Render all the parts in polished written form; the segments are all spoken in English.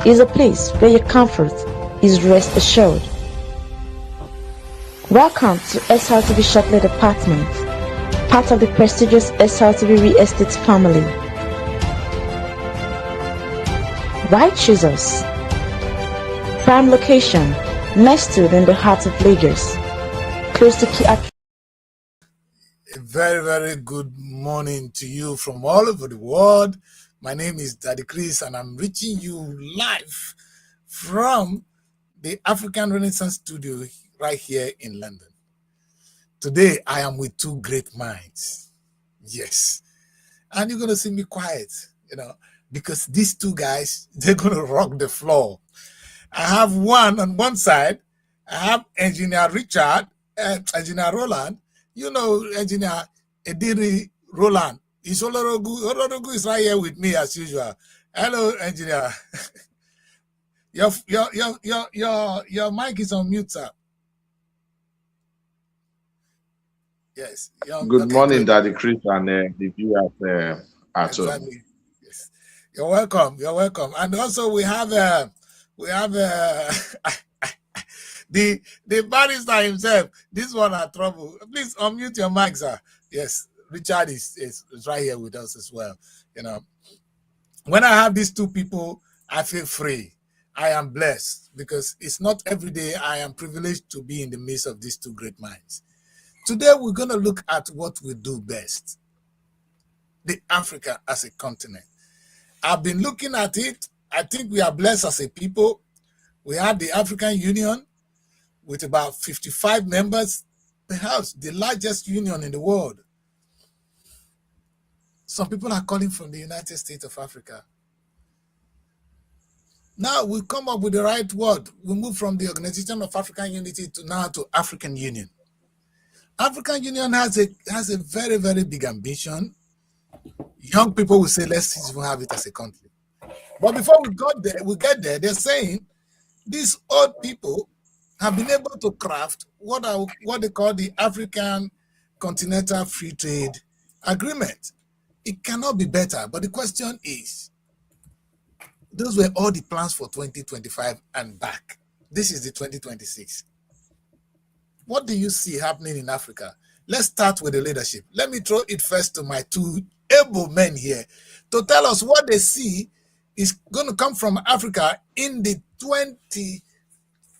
is a place where your comfort is rest assured. Welcome to SRTV Shortlet Apartment, part of the prestigious SRTV Real Estate family. Why choose us? Prime location, nestled in the heart of Lagos, close to key. A very, very good morning to you from all over the world. My name is Daddy Chris, and I'm reaching you live from the African Renaissance Studio right here in London. Today, I am with two great minds. Yes. And you're going to see me quiet, because these two guys, they're going to rock the floor. I have one on one side. I have Engineer Richard, Engineer Roland. Engineer Ediri Roland. Olorogu is right here with me as usual. Hello, engineer. Your mic is on mute, sir. Yes. Good morning, Daddy Chris, and the viewers at home. Exactly. Yes. You're welcome. You're welcome. And also we have the barrister himself. This one had trouble. Please unmute your mic, sir. Yes. Richard is right here with us as well. When I have these two people, I feel free. I am blessed because it's not every day I am privileged to be in the midst of these two great minds. Today, we're going to look at what we do best. The Africa as a continent. I've been looking at it. I think we are blessed as a people. We have the African Union with about 55 members, perhaps the largest union in the world. Some people are calling from the United States of Africa. Now we come up with the right word. We move from the Organization of African Unity to African Union. African Union has a very, very big ambition. Young people will say, let's even have it as a country. But before we get there, they're saying these old people have been able to craft what they call the African Continental Free Trade Agreement. It cannot be better, but the question is, those were all the plans for 2025 and back. This is the 2026. What do you see happening in Africa? Let's start with the leadership. Let me throw it first to my two able men here to tell us what they see is going to come from Africa in the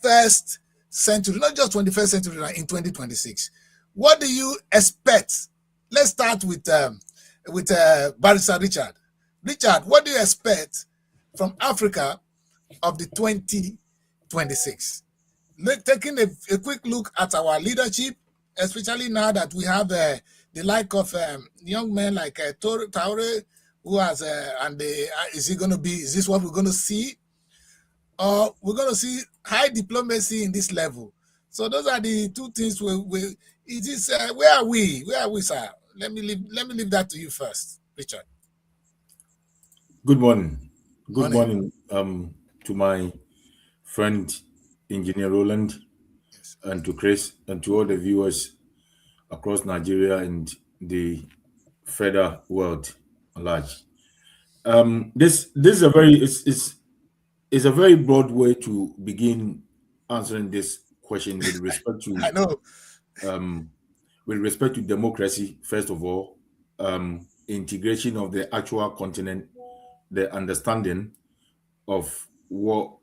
21st century, not just 21st century, in 2026. What do you expect? Let's start with Barrister Richard. Richard, what do you expect from Africa of the 2026? Taking a quick look at our leadership, especially now that we have the like of young men like Traore, who has is this what we're going to see? Or we're going to see high diplomacy in this level? So those are the two things. Where are we, sir? Let me leave that to you first, Richard. Good morning. Good morning to my friend Engineer Roland, yes, and to Chris and to all the viewers across Nigeria and the further world at large. This is a very broad way to begin answering this question with respect to I know. With respect to democracy, first of all, integration of the actual continent, the understanding of what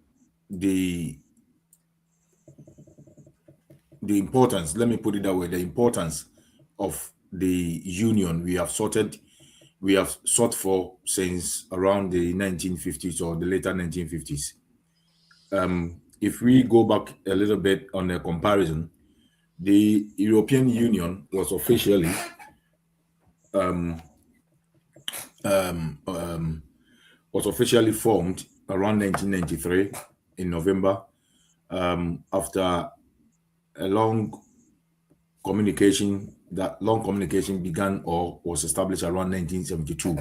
the importance, let me put it that way, the importance of the union we have sought for since around the 1950s or the later 1950s. If we go back a little bit on a comparison, the European Union was officially formed around 1993 in November, after a long communication. That long communication began or was established around 1972.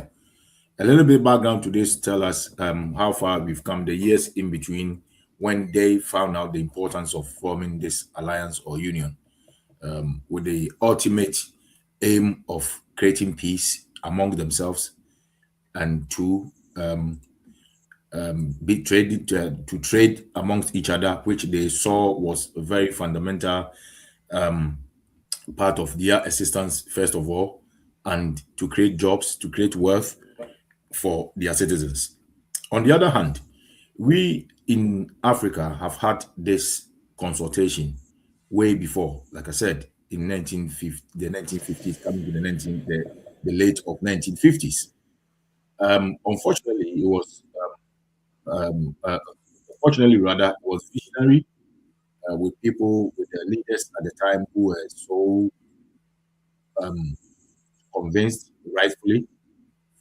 A little bit background to this tell us how far we've come, the years in between when they found out the importance of forming this alliance or union, with the ultimate aim of creating peace among themselves, and to be traded to trade amongst each other, which they saw was a very fundamental part of their assistance, first of all, and to create jobs, to create wealth for their citizens. On the other hand, we in Africa have had this consultation way before, like I said, in 1950, the 1950s, coming to the late of 1950s. Unfortunately, it was unfortunately rather it was visionary with people with the leaders at the time who were so um, convinced, rightfully,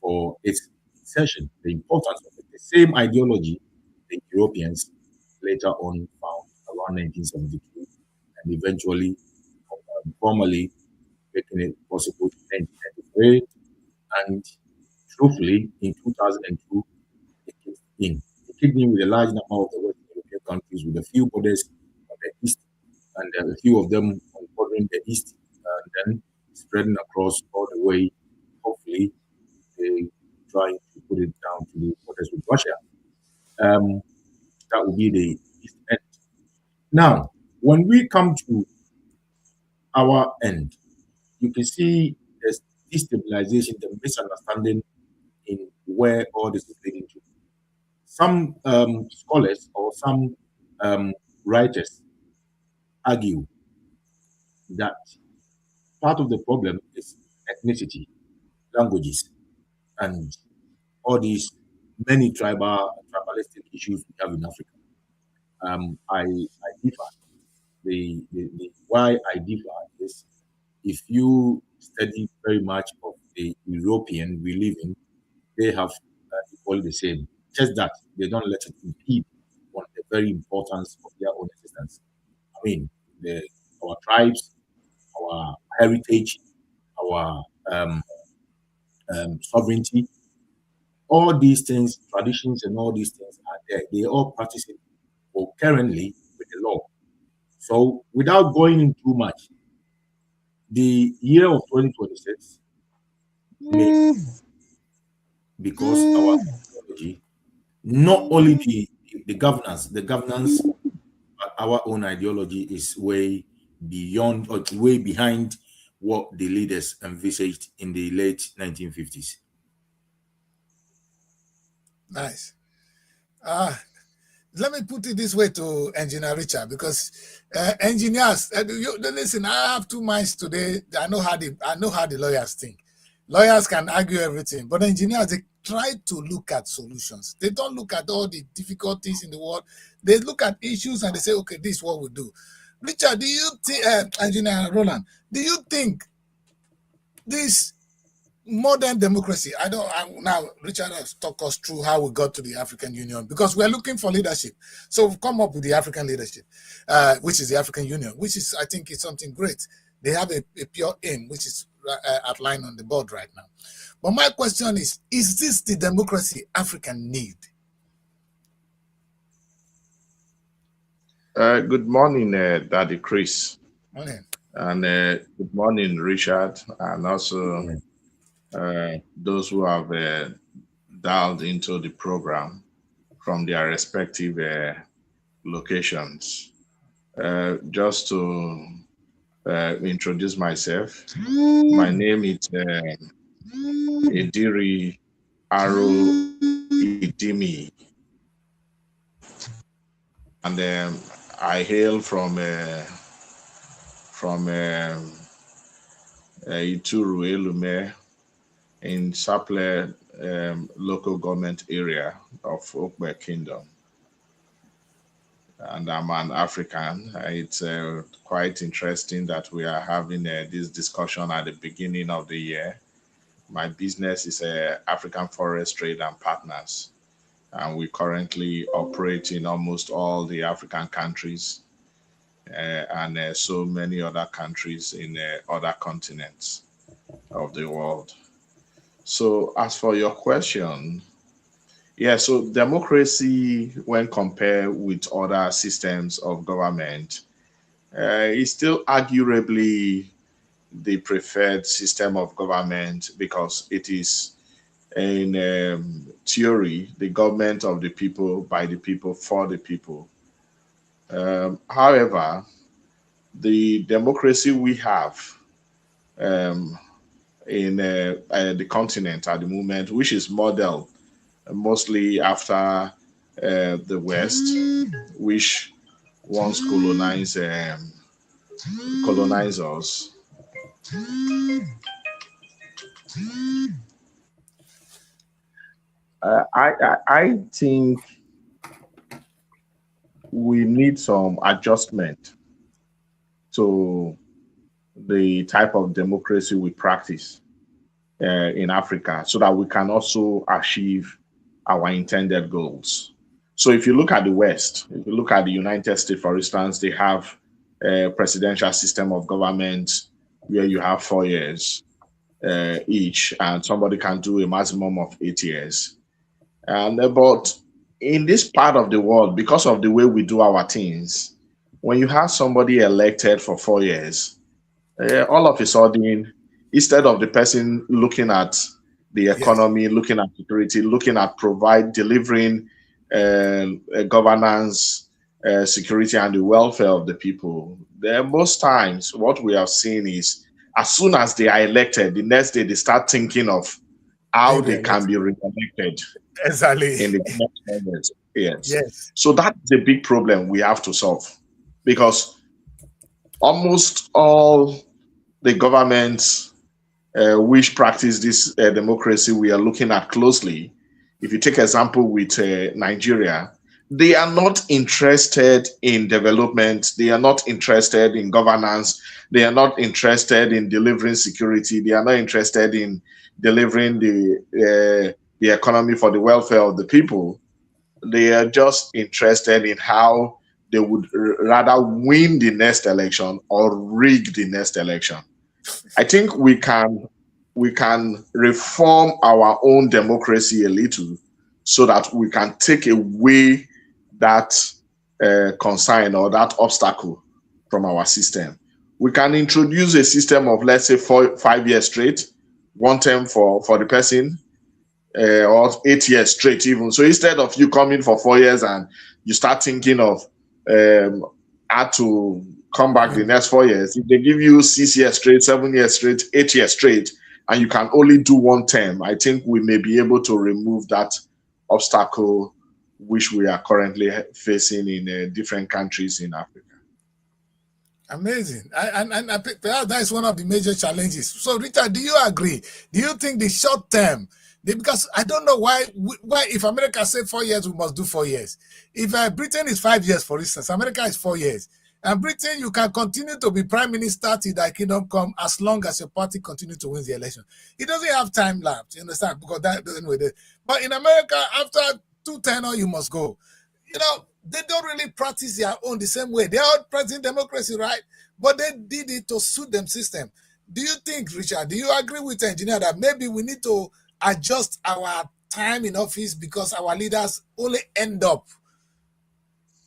for its insertion, the importance of it. The same ideology the Europeans later on found around 1972 and eventually formally making it possible in 1993. And truthfully, in 2002, it kicked in. It kicked in with a large number of the Western European countries with a few borders on the east and a few of them bordering the east and then spreading across all the way, hopefully, they trying to put it down to the borders with Russia. Um, that would be the east end. Now, when we come to our end, you can see there's destabilization, the misunderstanding in where all this is leading to. Some scholars or some writers argue that part of the problem is ethnicity, languages, and all these many tribalistic issues we have in Africa. I differ. The why I differ is if you study very much of the European we live in, they have equally the same. Just that they don't let it impede on the very importance of their own existence. I mean, our tribes, our heritage, our sovereignty, all these things, traditions, and all these things are there. They all practice it concurrently with the law. So, without going in too much, the year of 2026 may, because our ideology, not only the governance, but our own ideology is way beyond or way behind what the leaders envisaged in the late 1950s. Nice. Let me put it this way to Engineer Richard, because engineers, listen. I have two minds today. I know how the lawyers think. Lawyers can argue everything, but engineers, they try to look at solutions. They don't look at all the difficulties in the world. They look at issues and they say, okay, this is what we do. Richard, do you think, Engineer Roland, do you think this modern democracy, now Richard has talked us through how we got to the African Union, because we're looking for leadership. So we've come up with the African leadership, which is the African Union, which is, I think, is something great. They have a pure aim, which is outlined on the board right now. But my question is this the democracy Africa need? Good morning, Daddy Chris. Morning. And good morning, Richard, and also those who have dialed into the program from their respective locations. Just to introduce myself, my name is Ediri Idimi, and I hail from Ituru Elume in Saple local government area of Okbe Kingdom. And I'm an African. It's quite interesting that we are having this discussion at the beginning of the year. My business is African Forest Trade and Partners, and we currently operate in almost all the African countries and so many other countries in other continents of the world. So as for your question, yeah, so democracy, when compared with other systems of government, is still arguably the preferred system of government because it is in theory, the government of the people, by the people, for the people. However, the democracy we have um, in the continent at the moment, which is modeled mostly after the West, which once colonize us. I think we need some adjustment to the type of democracy we practice in Africa so that we can also achieve our intended goals. So if you look at the West, if you look at the United States, for instance, they have a presidential system of government where you have 4 years each, and somebody can do a maximum of 8 years. And but in this part of the world, because of the way we do our things, when you have somebody elected for 4 years, all of a sudden, instead of the person looking at the Yes. economy, looking at security, looking at delivering governance, security, and the welfare of the people, then most times what we have seen is as soon as they are elected, the next day they start thinking of how Being they can re-elected. be re-elected Exactly. in the next 4 years. Yes. Yes. So that's a big problem we have to solve because almost all the governments which practice this democracy we are looking at closely. If you take example with Nigeria, they are not interested in development. They are not interested in governance. They are not interested in delivering security. They are not interested in delivering the economy for the welfare of the people. They are just interested in how they would rather win the next election or rig the next election. I think we can reform our own democracy a little so that we can take away that consign or that obstacle from our system. We can introduce a system of, let's say, 5 years straight, one term for the person, or 8 years straight even. So instead of you coming for 4 years and you start thinking of how to come back the next 4 years, if they give you 6 years straight, 7 years straight, 8 years straight, and you can only do one term, I think we may be able to remove that obstacle which we are currently facing in different countries in Africa. Amazing. And perhaps that is one of the major challenges. So, Richard, do you agree? Do you think the short term, because I don't know why if America say 4 years, we must do 4 years. If Britain is 5 years, for instance, America is 4 years. And Britain, you can continue to be prime minister till thy kingdom come as long as your party continue to win the election. It doesn't have time lapse, you understand? Because that anyway. But in America, after 2 tenure, you must go. They don't really practice their own the same way. They are practicing democracy, right? But they did it to suit them system. Do you think, Richard, do you agree with the engineer that maybe we need to adjust our time in office because our leaders only end up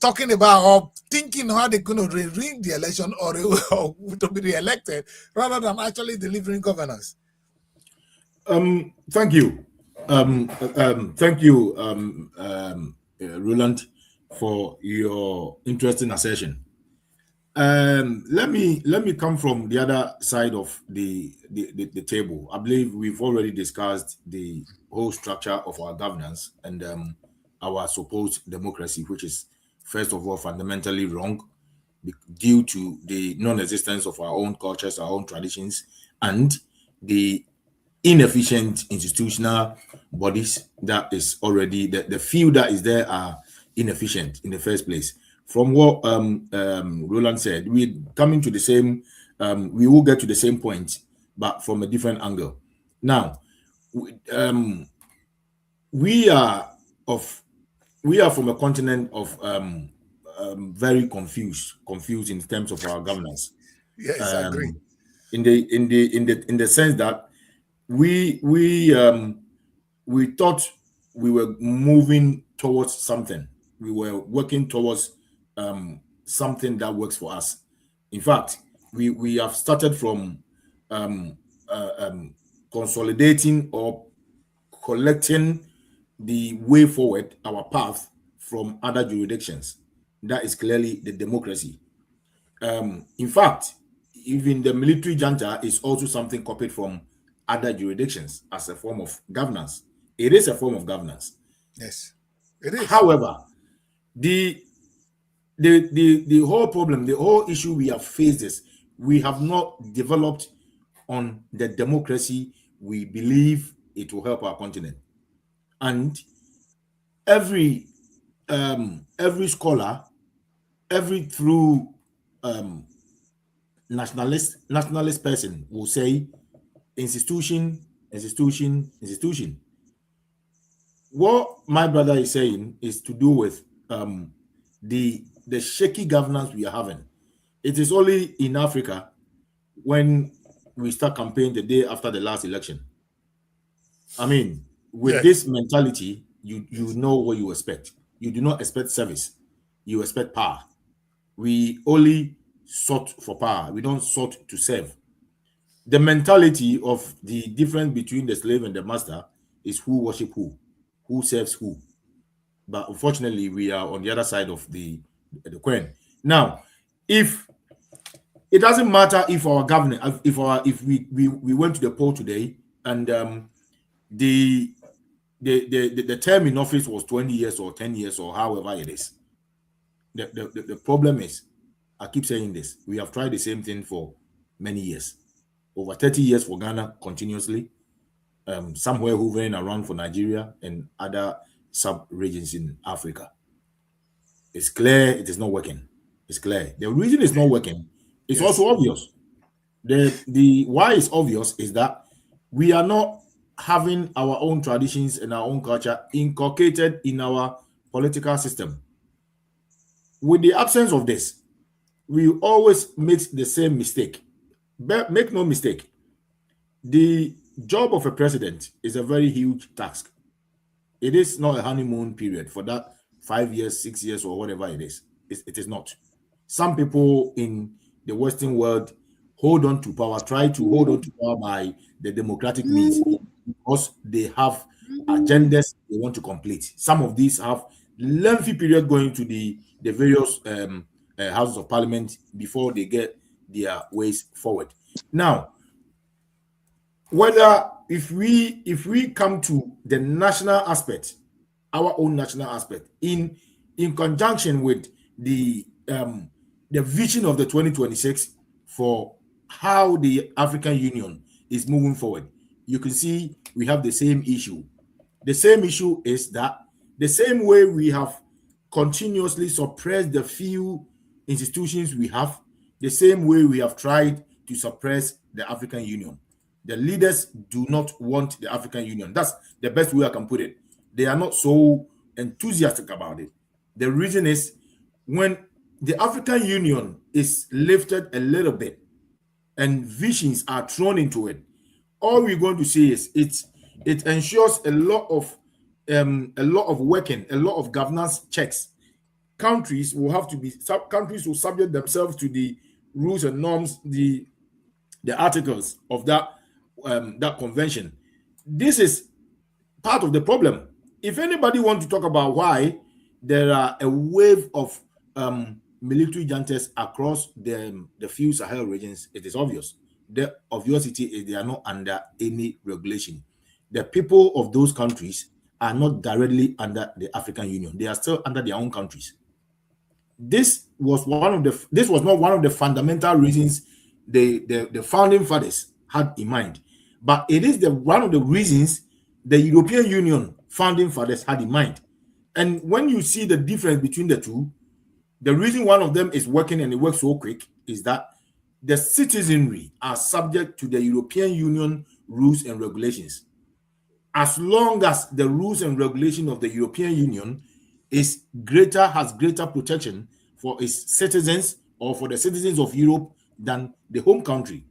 talking about or thinking how they're going to rig the election or to be re-elected rather than actually delivering governance? Thank you. Thank you, Roland, for your interesting assertion. Let me come from the other side of the table. I believe we've already discussed the whole structure of our governance and our supposed democracy, which is first of all fundamentally wrong due to the non-existence of our own cultures, our own traditions, and the inefficient institutional bodies that is already the few that is there are inefficient in the first place. From what Roland said, we're coming to the same, we will get to the same point, but from a different angle. Now, we are from a continent of very confused in terms of our governance. Yes, I agree. In the sense that we thought we were moving towards something. We were working towards something that works for us. In fact, we have started from consolidating or collecting the way forward, our path from other jurisdictions. That is clearly the democracy. In fact, even the military junta is also something copied from other jurisdictions as a form of governance. It is a form of governance. Yes, it is. However, the whole problem, the whole issue we have faced is we have not developed on the democracy we believe it will help our continent. And every scholar, every true nationalist person will say institution. What my brother is saying is to do with the shaky governance we are having. It is only in Africa when we start campaigning the day after the last election. I mean, with this mentality, you know what you expect. You do not expect service. You expect power. We only sought for power. We don't sought to serve. The mentality of the difference between the slave and the master is who worship who serves who. But unfortunately, we are on the other side of the coin. Now, if it doesn't matter if our government, if we went to the poll today and the term in office was 20 years or 10 years or however it is. The problem is, I keep saying this, we have tried the same thing for many years. Over 30 years for Ghana continuously, somewhere hovering around for Nigeria and other sub-regions in Africa. It's clear it is not working. It's clear. The reason it's not working is also obvious. The why it's obvious is that we are not having our own traditions and our own culture inculcated in our political system. With the absence of this, we always make the same mistake. But make no mistake, the job of a president is a very huge task. It is not a honeymoon period for that 5 years, 6 years, or whatever it is. It is not. Some people in the Western world hold on to power, try to hold on to power by the democratic means because they have agendas they want to complete. Some of these have lengthy period going to the various houses of parliament before they get their ways forward. Now, whether if we come to the national aspect, our own national aspect, in conjunction with the vision of the 2026 for how the African Union is moving forward, you can see we have the same issue. The same issue is that the same way we have continuously suppressed the few institutions we have, the same way we have tried to suppress the African Union. The leaders do not want the African Union. That's the best way I can put it. They are not so enthusiastic about it. The reason is when the African Union is lifted a little bit and visions are thrown into it, all we're going to see is it ensures a lot of working, a lot of governance checks. Countries will subject themselves to the rules and norms, the articles of that convention. This is part of the problem. If anybody wants to talk about why there are a wave of military juntas across the few Sahel regions, it is obvious. The obviousity is they are not under any regulation. The people of those countries are not directly under the African Union. They are still under their own countries. This was not one of the fundamental reasons the founding fathers had in mind, but it is one of the reasons the European Union founding fathers had in mind. And when you see the difference between the two, the reason one of them is working and it works so quick is that the citizenry are subject to the European Union rules and regulations. As long as the rules and regulation of the European Union has greater protection for its citizens or for the citizens of Europe than the home country.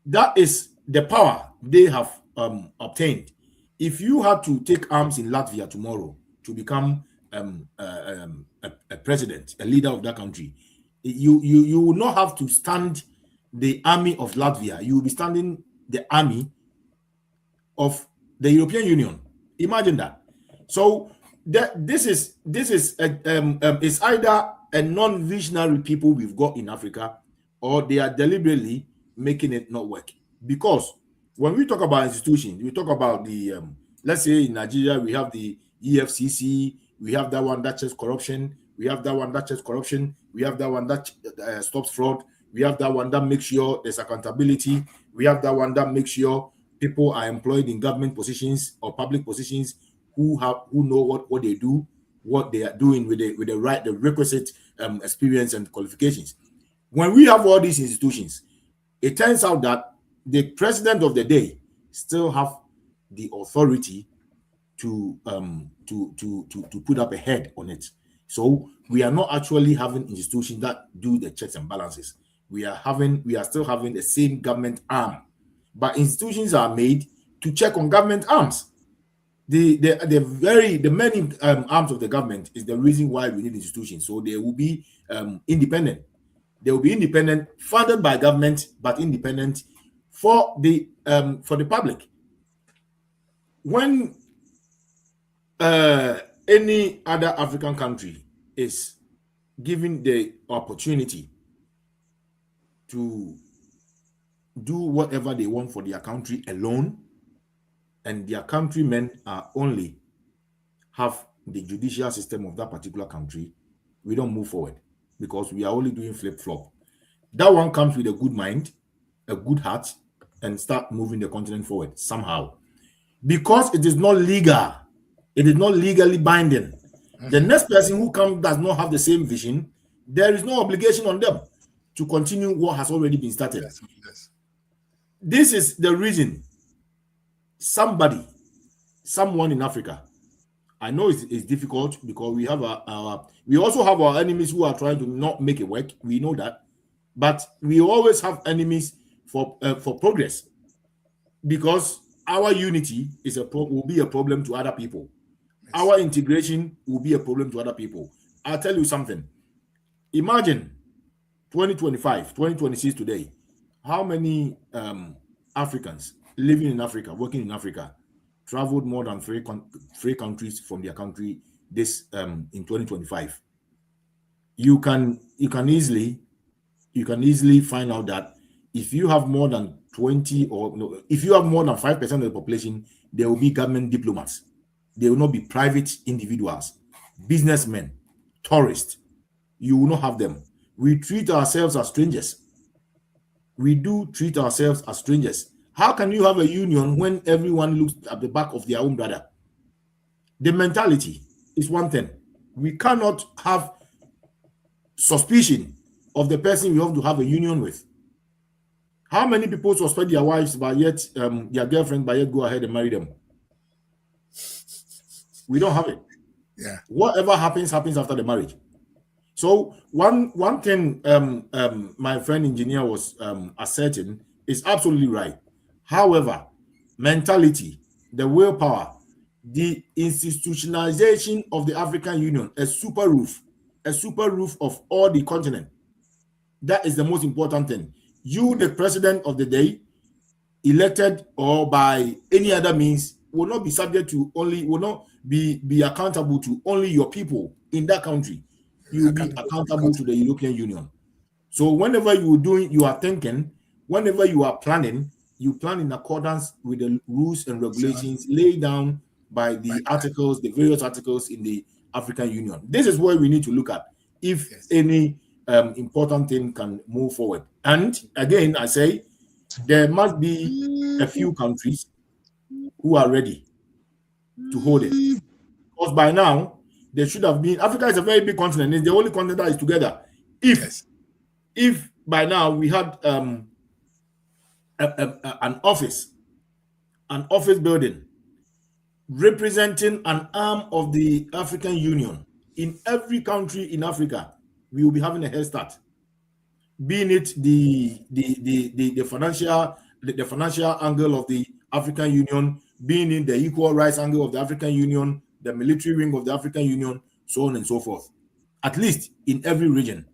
That is the power they have obtained. If you had to take arms in Latvia tomorrow to become a president, a leader of that country, you will not have to stand the army of Latvia. You will be standing the army of The European Union. Imagine that. So this is it's either a non-visionary people we've got in Africa, or they are deliberately making it not work. Because when we talk about institutions, we talk about the let's say in Nigeria we have the EFCC, we have that one that checks corruption, we have that one that checks corruption, we have that one that stops fraud, we have that one that makes sure there's accountability, we have that one that makes sure people are employed in government positions or public positions who know what they do, what they are doing with the requisite experience and qualifications. When we have all these institutions, it turns out that the president of the day still have the authority to put up a head on it. So we are not actually having institutions that do the checks and balances. We are still having the same government arm, but institutions are made to check on government arms. The many arms of the government is the reason why we need institutions. So they will be independent. They will be independent, funded by government, but independent for the public. When any other African country is given the opportunity to do whatever they want for their country alone, and their countrymen are only have the judicial system of that particular country, we don't move forward, because we are only doing flip-flop. That one comes with a good mind, a good heart, and start moving the continent forward somehow. Because it is not legal, it is not legally binding. The next person who comes does not have the same vision, there is no obligation on them to continue what has already been started. Yes. This is the reason someone in Africa, I know it's difficult, because we have we also have our enemies who are trying to not make it work. We know that, but we always have enemies for progress, because our unity will be a problem to other people. Yes. Our integration will be a problem to other people. I'll tell you something. Imagine 2025, 2026 today. How many Africans living in Africa, working in Africa, traveled more than three countries from their country this in 2025? You can easily find out that if you have more than 20 or no, if you have more than 5% of the population, there will be government diplomats. They will not be private individuals, businessmen, tourists. You will not have them. We treat ourselves as strangers. We do treat ourselves as strangers. How can you have a union when everyone looks at the back of their own brother? The mentality is one thing. We cannot have suspicion of the person we have to have a union with. How many people suspect their wives, but yet their girlfriend, but yet go ahead and marry them? We don't have it. Yeah. Whatever happens after the marriage. So one thing my friend engineer was asserting is absolutely right. However, mentality, the willpower, the institutionalization of the African Union, a super roof of all the continent. That is the most important thing. You, the president of the day, elected or by any other means, will not be subject to will not be accountable to only your people in that country. You will be accountable to the European Union. So whenever you are thinking, whenever you are planning, you plan in accordance with the rules and regulations laid down by the articles, the various articles in the African Union. This is what we need to look at if any important thing can move forward. And again, I say there must be a few countries who are ready to hold it. Because by now, there should have been. Africa is a very big continent. It's the only continent that is together. If by now we had an office building representing an arm of the African Union in every country in Africa, we will be having a head start. Being it the financial angle of the African Union, being in the equal rights angle of the African Union, the military wing of the African Union, so on and so forth. At least in every region.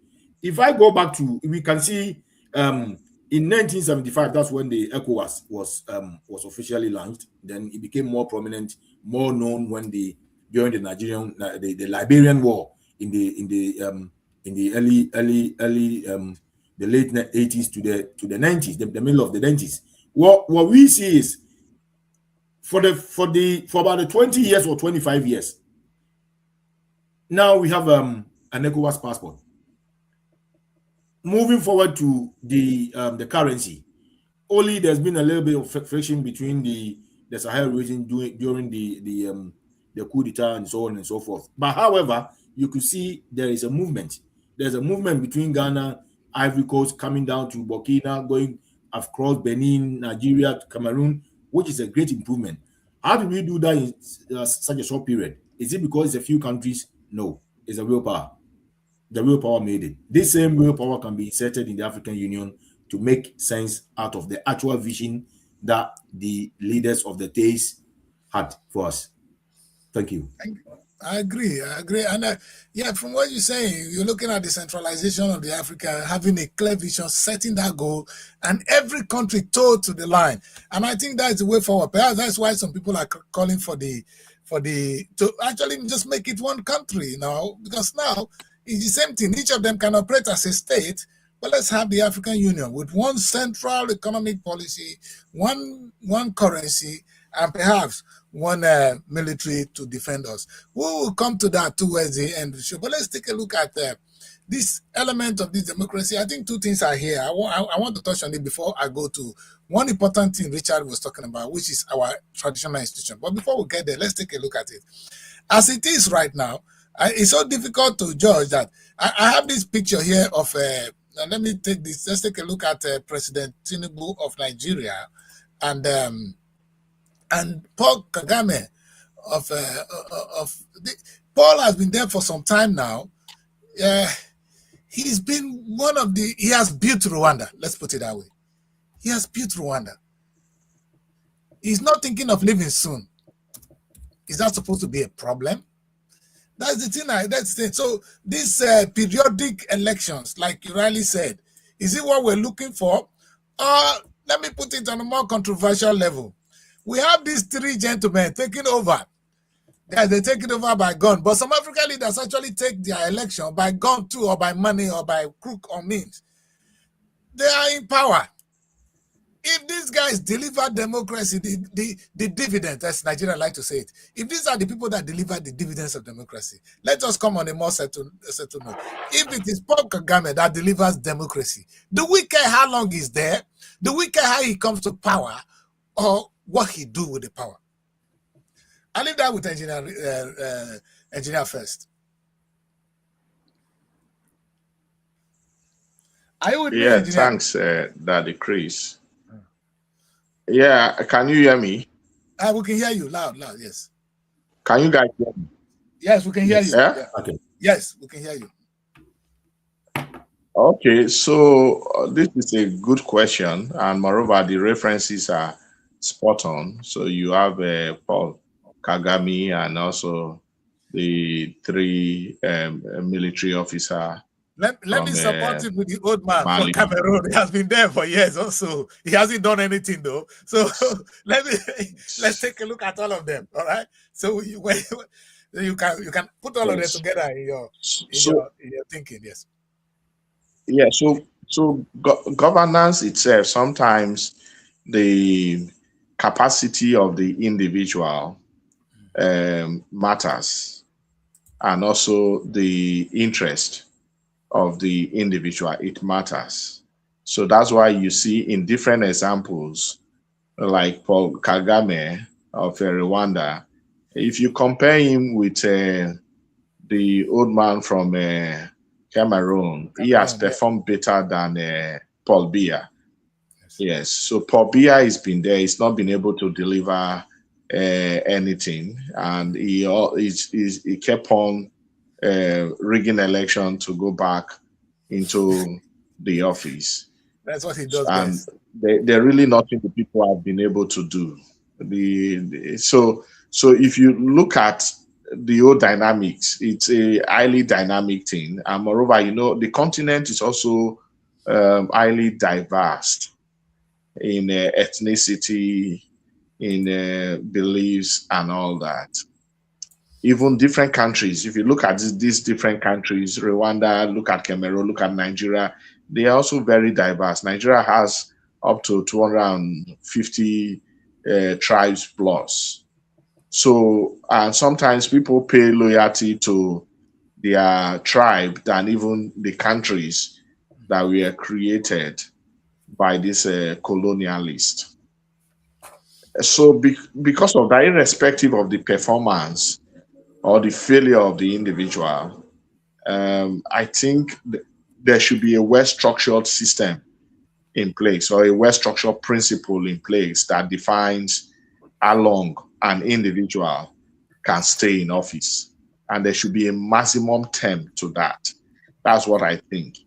If I go back to, we can see In 1975, that's when the ECOWAS was officially launched. Then it became more prominent, more known during the Nigerian, the Liberian War in the late 80s to the 90s, the middle of the 90s. What we see is for about the 20 years or 25 years, now we have an ECOWAS passport. Moving forward to the currency, only there's been a little bit of friction between the Sahel region during the coup d'etat and so on and so forth. But however, you could see there is a movement. There's a movement between Ghana, Ivory Coast, coming down to Burkina, going across Benin, Nigeria, to Cameroon, which is a great improvement. How do we do that in such a short period? Is it because it's a few countries? No, it's a real power. The real power made it. This same real power can be inserted in the African Union to make sense out of the actual vision that the leaders of the days had for us. Thank you. I agree. And yeah, from what you're saying, you're looking at the centralization of the Africa, having a clear vision, setting that goal, and every country towed to the line. And I think that's the way forward. Perhaps that's why some people are calling to actually just make it one country now, because now it's the same thing. Each of them can operate as a state, but let's have the African Union with one central economic policy, one currency, and perhaps one military to defend us. We will come to that towards the end of the show. But let's take a look at this element of this democracy. I think two things are here. I want to touch on it before I go to one important thing Richard was talking about, which is our traditional institution. But before we get there, let's take a look at it. As it is right now, it's so difficult to judge that. I have this picture here of, let me take this. Let's take a look at President Tinubu of Nigeria and Paul Kagame Paul has been there for some time now. He's been he has built Rwanda. Let's put it that way. He has built Rwanda. He's not thinking of leaving soon. Is that supposed to be a problem? That's the thing. That's the thing. So these periodic elections, like you rightly said, is it what we're looking for? Let me put it on a more controversial level. We have these three gentlemen taking over. They take it over by gun, but some African leaders actually take their election by gun too, or by money, or by crook or means. They are in power. If these guys deliver democracy, the dividend, as Nigeria like to say it, if these are the people that deliver the dividends of democracy, let us come on a more settled note. If it is Paul Kagame that delivers democracy, do we care how long he's there? Do we care how he comes to power, or what he do with the power? I'll leave that with engineer first. Are you with me, engineer? Thanks, Daddy Chris. Yeah, can you hear me? We can hear you loud, yes. Can you guys hear me? Yes, we can hear you. Yeah? Okay. Yes, we can hear you. Okay, so this is a good question, and moreover, the references are spot on. So you have Paul Kagame and also the three military officer. Let me support him with the old man from Cameroon. He has been there for years also. He hasn't done anything though. So let's take a look at all of them. All right. So you can put all of them together in your thinking. Yes. Yeah. So governance itself, sometimes the capacity of the individual matters, and also the interest of the individual, it matters. So that's why you see in different examples, like Paul Kagame of Rwanda, if you compare him with the old man from Cameroon, he has performed better than Paul Biya. Yes, so Paul Biya has been there. He's not been able to deliver anything, and he kept on rigging election to go back into the office. That's what he does. And they're really nothing the people have been able to do. So if you look at the whole dynamics, it's a highly dynamic thing. And moreover, the continent is also highly diverse in ethnicity, in beliefs, and all that. Even different countries, if you look at these different countries, Rwanda, look at Cameroon, look at Nigeria, they are also very diverse. Nigeria has up to 250 tribes plus. So, and sometimes people pay loyalty to their tribe than even the countries that were created by this colonialist. So, because of that, irrespective of the performance or the failure of the individual, I think there should be a well-structured system in place or a well-structured principle in place that defines how long an individual can stay in office. And there should be a maximum term to that. That's what I think.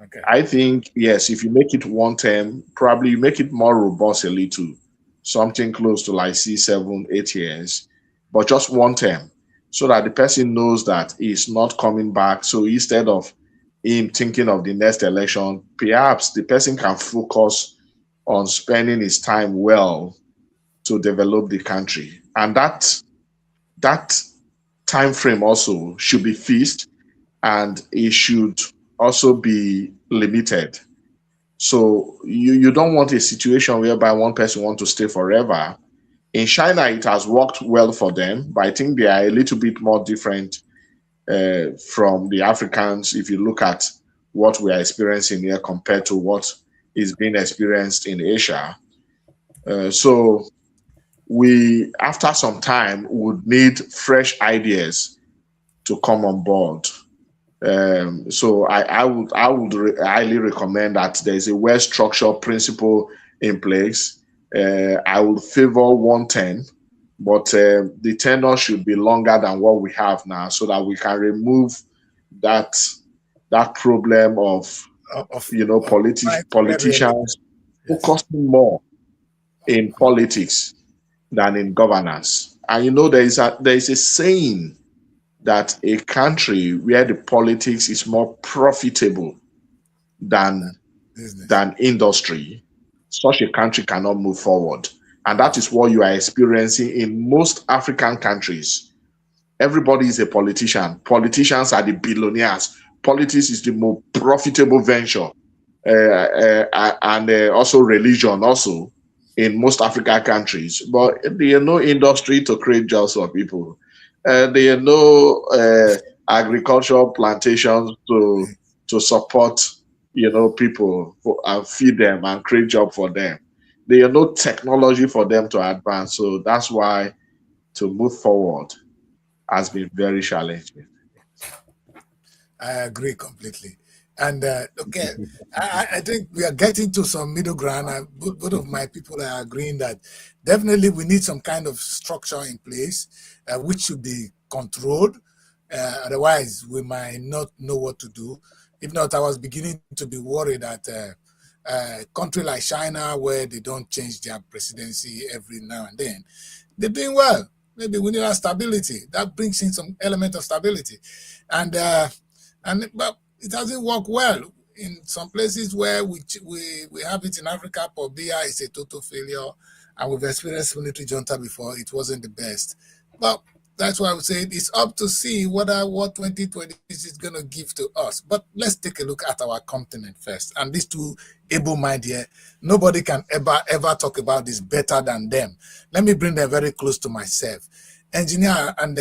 Okay. I think, yes, if you make it one term, probably you make it more robust a little, something close to like 6, 7, 8 years, but just one term, so that the person knows that he's not coming back. So instead of him thinking of the next election, perhaps the person can focus on spending his time well to develop the country. And that time frame also should be fixed, and it should also be limited. So you don't want a situation whereby one person wants to stay forever. In China, it has worked well for them, but I think they are a little bit more different from the Africans if you look at what we are experiencing here compared to what is being experienced in Asia. So we, after some time, would need fresh ideas to come on board. So I would highly recommend that there is a well-structured principle in place. I would favor 110, but the tenure should be longer than what we have now, so that we can remove that problem of politicians focusing more in politics than in governance. And there is a saying that a country where the politics is more profitable than industry, such a country cannot move forward. And that is what you are experiencing in most African countries. Everybody is a politician. Politicians are the billionaires. Politics is the most profitable venture. And also religion also in most African countries. But there are no industry to create jobs for people. There are no agricultural plantations to support, people and feed them and create jobs for them. There are no technology for them to advance. So that's why to move forward has been very challenging. I agree completely. And okay, I think we are getting to some middle ground. Both of my people are agreeing that definitely we need some kind of structure in place, which should be controlled. Otherwise, we might not know what to do. If not, I was beginning to be worried that a country like China, where they don't change their presidency every now and then, they're doing well. Maybe we need a stability. That brings in some element of stability. But it doesn't work well in some places where we have it in Africa. Pobia is a total failure, and we've experienced military junta before. It wasn't the best, but that's why I would say it's up to see what 2020 is going to give to us. But let's take a look at our continent first. And these two able-minded here, nobody can ever talk about this better than them. Let me bring them very close to myself. Engineer and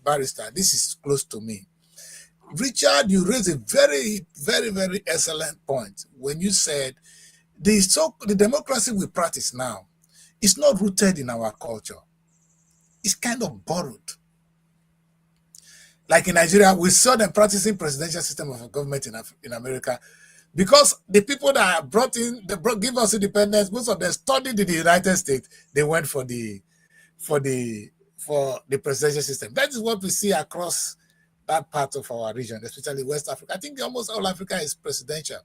Barrister, this is close to me. Richard, you raised a very, very, very excellent point when you said the democracy we practice now is not rooted in our culture. It's kind of borrowed. Like in Nigeria, we saw them practicing presidential system of government in America, because the people that are brought in, give us independence, most of them studied in the United States. They went for the presidential system. That is what we see across that part of our region, especially West Africa. I think almost all Africa is presidential.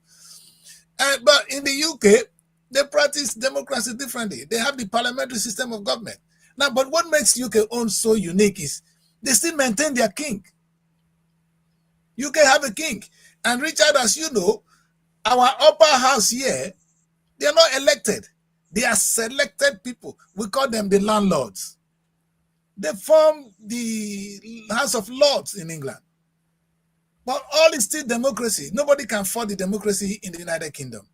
But in the UK, they practice democracy differently. They have the parliamentary system of government. Now, but what makes UK own so unique is they still maintain their king. UK have a king. And Richard, as you know, Our upper house here, they are not elected. They are selected people. We call them the landlords. They form the House of Lords in England. But all is still democracy. Nobody can afford the democracy in the United Kingdom.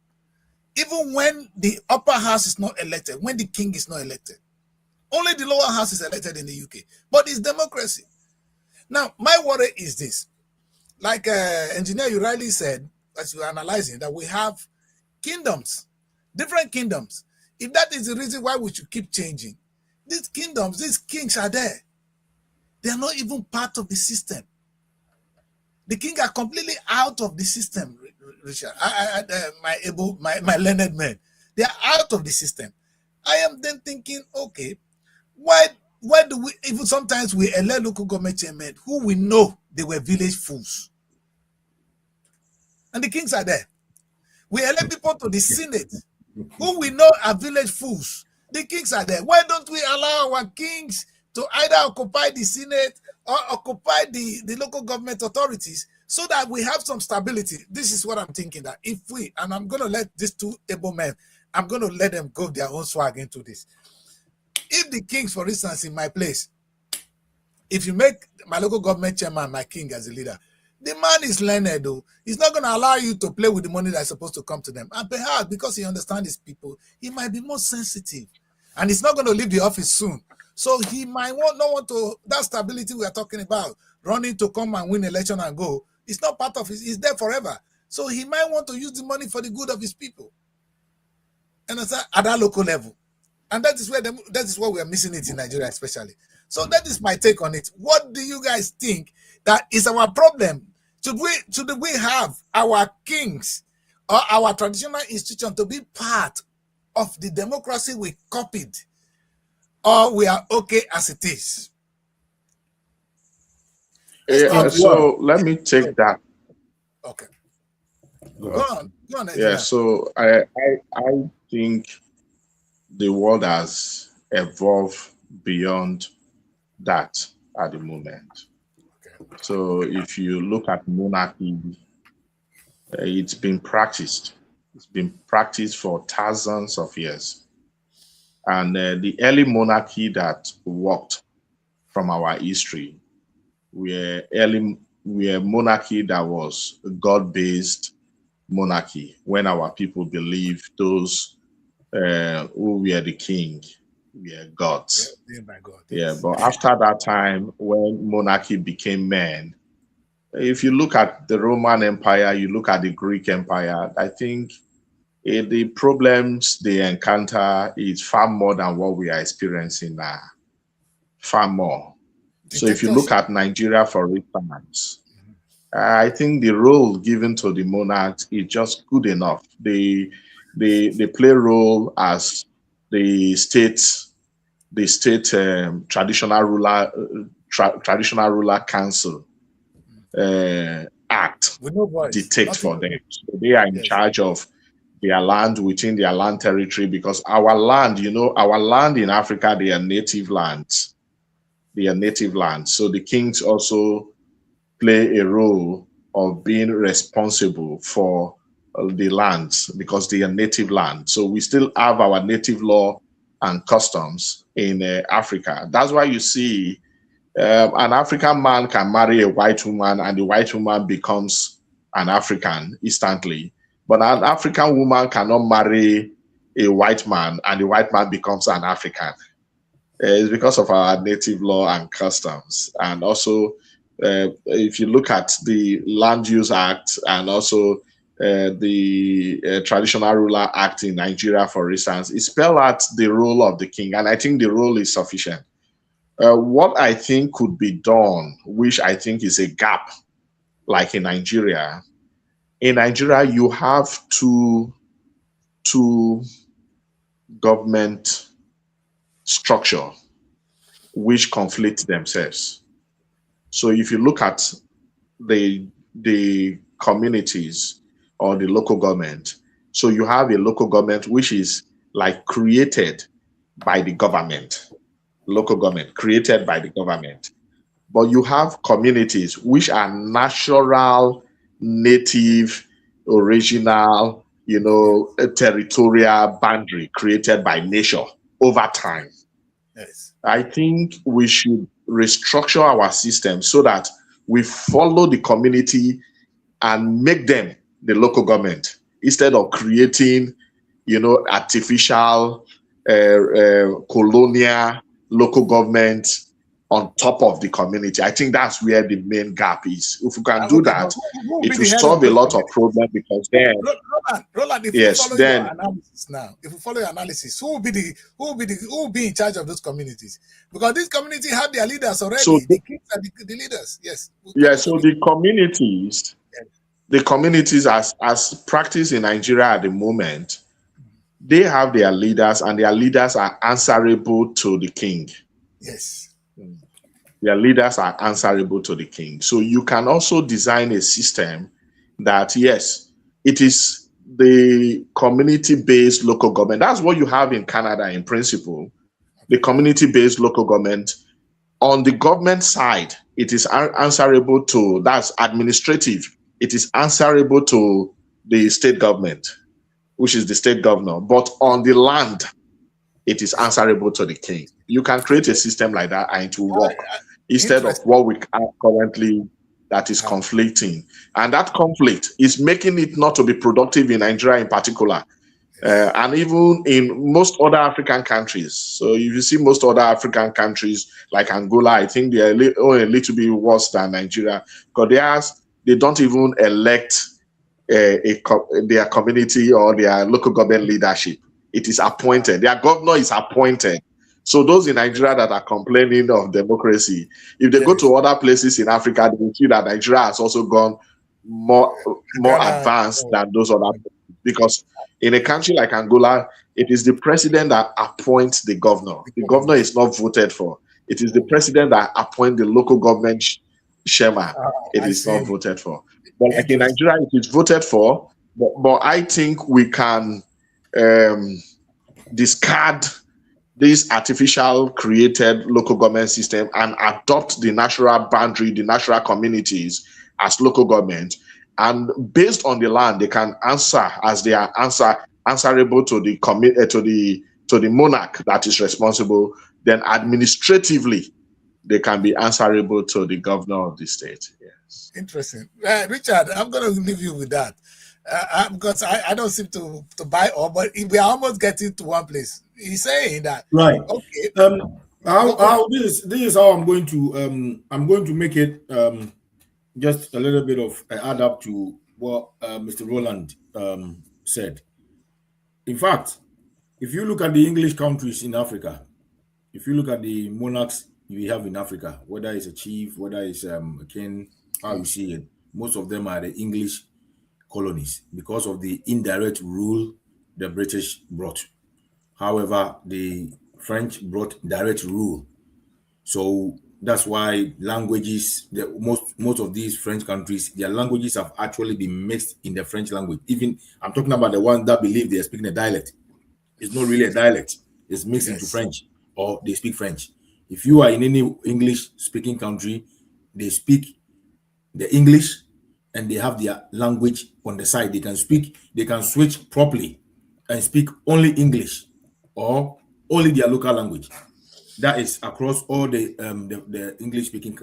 Even when the upper house is not elected, when the king is not elected. Only the lower house is elected in the UK. But it's democracy. Now, my worry is this. Like engineer, you rightly said, as you are analyzing, that we have kingdoms, different kingdoms. If that is the reason why we should keep changing, these kingdoms, these kings are there. They are not even part of the system. The king are completely out of the system, Richard. My learned men, they are out of the system. I am then thinking, okay, why do we, even sometimes we elect local government chairmen who we know they were village fools? And the kings are there. We elect people to the Senate who we know are village fools. The kings are there. Why don't we allow our kings to either occupy the Senate or occupy the local government authorities so that we have some stability? This is what I'm thinking, that if we, and I'm going to let these two able men, I'm going to let them go their own swag into this. If the kings, for instance, in my place, if you make my local government chairman my king as a leader, the man is learned though. He's not going to allow you to play with the money that's supposed to come to them. And perhaps because he understands his people, he might be more sensitive. And he's not going to leave the office soon. So he might not want to, that stability we are talking about, running to come and win election and go, it's not part of his, he's there forever. So he might want to use the money for the good of his people. And at that local level. And that is what we are missing it in Nigeria especially. So that is my take on it. What do you guys think that is our problem? Should we have our kings or our traditional institution to be part of the democracy we copied, or we are okay as it is? Yeah, so let me take that. Okay. Go on. Yeah, so I think the world has evolved beyond that at the moment. Okay. So if you look at monarchy, it's been practiced. It's been practiced for thousands of years. And the early monarchy that worked from our history were monarchy that was God-based monarchy, when our people believed those who were the king were gods. Yeah, by God, yes. Yeah, but after that time, when monarchy became men, if you look at the Roman Empire, you look at the Greek Empire, I think the problems they encounter is far more than what we are experiencing now. Far more. So if you look at Nigeria, for instance, I think the role given to the monarchs is just good enough. They play a role as the state traditional ruler council act dictates for them. So they are in charge of their land within their land territory, because our land, our land in Africa, they are native lands. They are native lands. So the kings also play a role of being responsible for the lands, because they are native land. So we still have our native law and customs in Africa. That's why you see an African man can marry a white woman and the white woman becomes an African instantly. But an African woman cannot marry a white man and the white man becomes an African. It's because of our native law and customs. And also, if you look at the Land Use Act and also the Traditional Ruler Act in Nigeria, for instance, it spells out the role of the king. And I think the role is sufficient. What I think could be done, which I think is a gap, like in Nigeria, you have two government structure which conflict themselves. So if you look at the communities or the local government, so you have a local government which is like created by the government, local government created by the government. But you have communities which are natural, native original, a territorial boundary created by nature over time. Yes. I think we should restructure our system so that we follow the community and make them the local government instead of creating, artificial colonial local government on top of the community. I think that's where the main gap is. If we can do that, it will solve a lot of problems, because then, Roland, if yes, we follow your analysis now, if we follow your analysis, who will be in charge of those communities? Because these communities have their leaders already. So the kings are the leaders. Yes. So the communities as practiced in Nigeria at the moment, they have their leaders, and their leaders are answerable to the king. Yes. Their leaders are answerable to the king. So you can also design a system that, yes, it is the community-based local government. That's what you have in Canada in principle, the community-based local government. On the government side, it is answerable to, that's administrative, it is answerable to the state government, which is the state governor. But on the land, it is answerable to the king. You can create a system like that and it will work, instead of what we have currently that is conflicting. And that conflict is making it not to be productive in Nigeria in particular, and even in most other African countries. So if you see most other African countries like Angola, I think they are a little bit worse than Nigeria, because they don't even elect their community or their local government leadership. It is appointed. Their governor is appointed. So those in Nigeria that are complaining of democracy, if they go to other places in Africa, they will see that Nigeria has also gone more advanced than those other places. Because in a country like Angola, it is the president that appoints the governor. The governor is not voted for. It is the president that appoints the local government chairman. It is not voted for. But like in Nigeria, it is voted for. But I think we can discard this artificial created local government system and adopt the natural boundary, the natural communities as local government. And based on the land, they can answer as they are answerable to the to the monarch that is responsible. Then administratively, they can be answerable to the governor of the state. Yes. Interesting. Richard, I'm going to leave you with that. Because I don't seem to buy all, but we are almost getting to one place. He's saying that, right? Okay. This is how I'm going to make it just a little bit of add up to what Mr. Roland said. In fact, if you look at the English countries in Africa, if you look at the monarchs we have in Africa, whether it's a chief, whether it's a king, how you see it, most of them are the English colonies because of the indirect rule the British brought. However, the French brought direct rule. So that's why languages, most of these French countries, their languages have actually been mixed in the French language. Even I'm talking about the ones that believe they are speaking a dialect. It's not really a dialect. It's mixed into French, or they speak French. If you are in any English-speaking country, they speak the English and they have their language on the side. They can switch properly and speak only English or only their local language. That is across all the English-speaking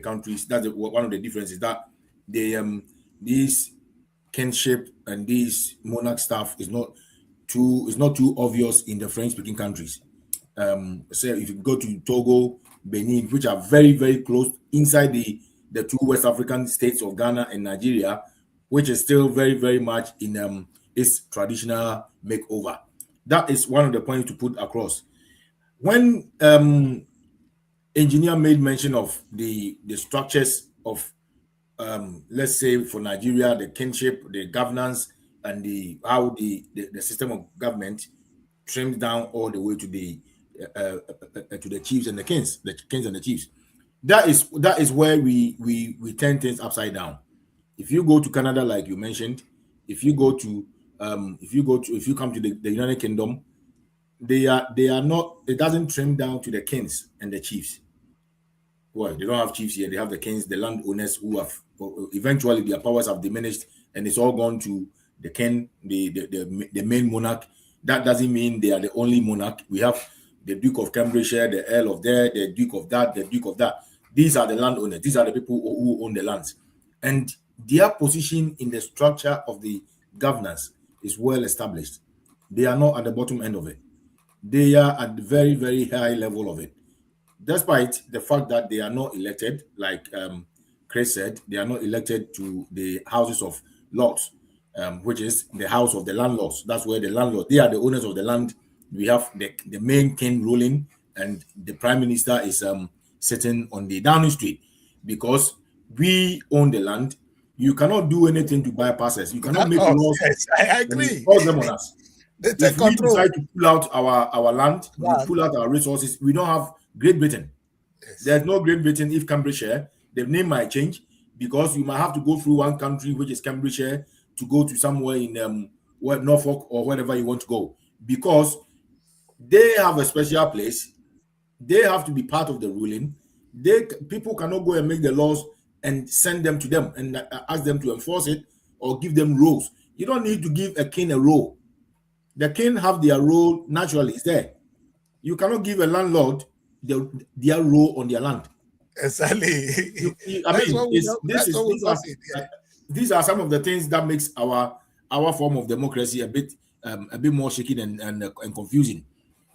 countries. That's one of the differences, that these kinship and these monarch stuff is not too obvious in the French-speaking countries. Say if you go to Togo, Benin, which are very, very close inside the two West African states of Ghana and Nigeria, which is still very, very much in its traditional makeover. That is one of the points to put across. When engineer made mention of the structures of, let's say for Nigeria, the kinship, the governance, and how the system of government trims down all the way to the chiefs and the kings and the chiefs. That is where we turn things upside down. If you go to Canada, like you mentioned, if you come to the United Kingdom, they are not. It doesn't trim down to the kings and the chiefs. Well, they don't have chiefs here. They have the kings, the landowners who have eventually their powers have diminished and it's all gone to the king, the main monarch. That doesn't mean they are the only monarch. We have the Duke of Cambridgeshire, the Earl of there, the Duke of that, the Duke of that. These are the landowners. These are the people who own the lands. And their position in the structure of the governance is well established. They are not at the bottom end of it. They are at the very, very high level of it. Despite the fact that they are not elected, like Chris said, they are not elected to the Houses of Lords, which is the house of the landlords. That's where the landlord, they are the owners of the land. We have the main king ruling, and the prime minister is sitting on the Downing Street because we own the land. You cannot do anything to bypass us. You cannot make laws. Yes, I agree. Force them on us. They take If we control. decide to pull out our land, we pull out our resources. We don't have Great Britain. Yes. There's no Great Britain if Cambridgeshire. The name might change because you might have to go through one country, which is Cambridgeshire, to go to somewhere in Norfolk or wherever you want to go, because they have a special place. They have to be part of the ruling. People cannot go and make the laws and send them to them and ask them to enforce it or give them roles. You don't need to give a king a role. The king have their role naturally. It's there. You cannot give a landlord their role on their land. Exactly. These are some of the things that makes our form of democracy a bit more shaky and confusing.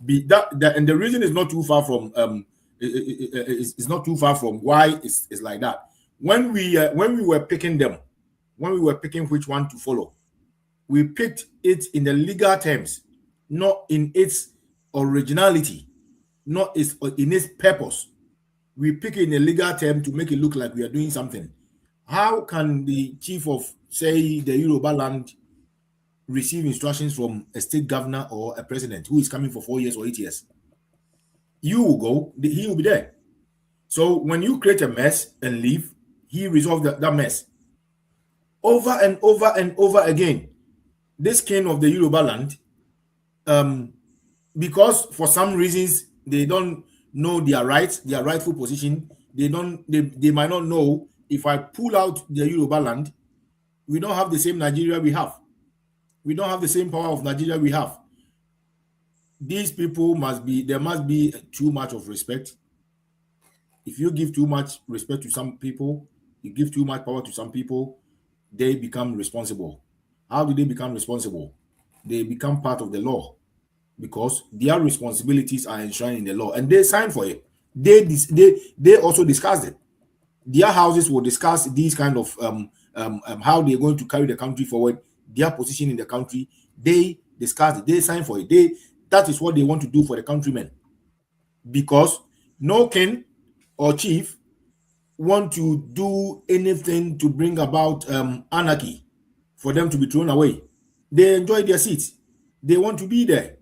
And the reason is not too far from it's not too far from why it's like that. When we were picking them, when we were picking which one to follow, we picked it in the legal terms, not in its originality, not in its purpose. We pick it in a legal term to make it look like we are doing something. How can the chief of, say, the Yoruba land receive instructions from a state governor or a president who is coming for 4 years or 8 years? You will go, he will be there. So when you create a mess and leave, he resolves that mess. Over and over and over again, this king of the Yoruba land, because for some reasons they don't know their rights, their rightful position, they might not know, if I pull out the Yoruba land, we don't have the same Nigeria we have. We don't have the same power of Nigeria we have. These people there must be too much of respect. If you give too much respect to some people, you give too much power to some people, they become responsible. How do they become responsible? They become part of the law because their responsibilities are enshrined in the law and they sign for it. They also discussed it. Their houses will discuss these kind of how they're going to carry the country forward, their position in the country. They discuss it. They sign for it. That is what they want to do for the countrymen, because no king or chief want to do anything to bring about anarchy for them to be thrown away. They enjoy their seats. They want to be there.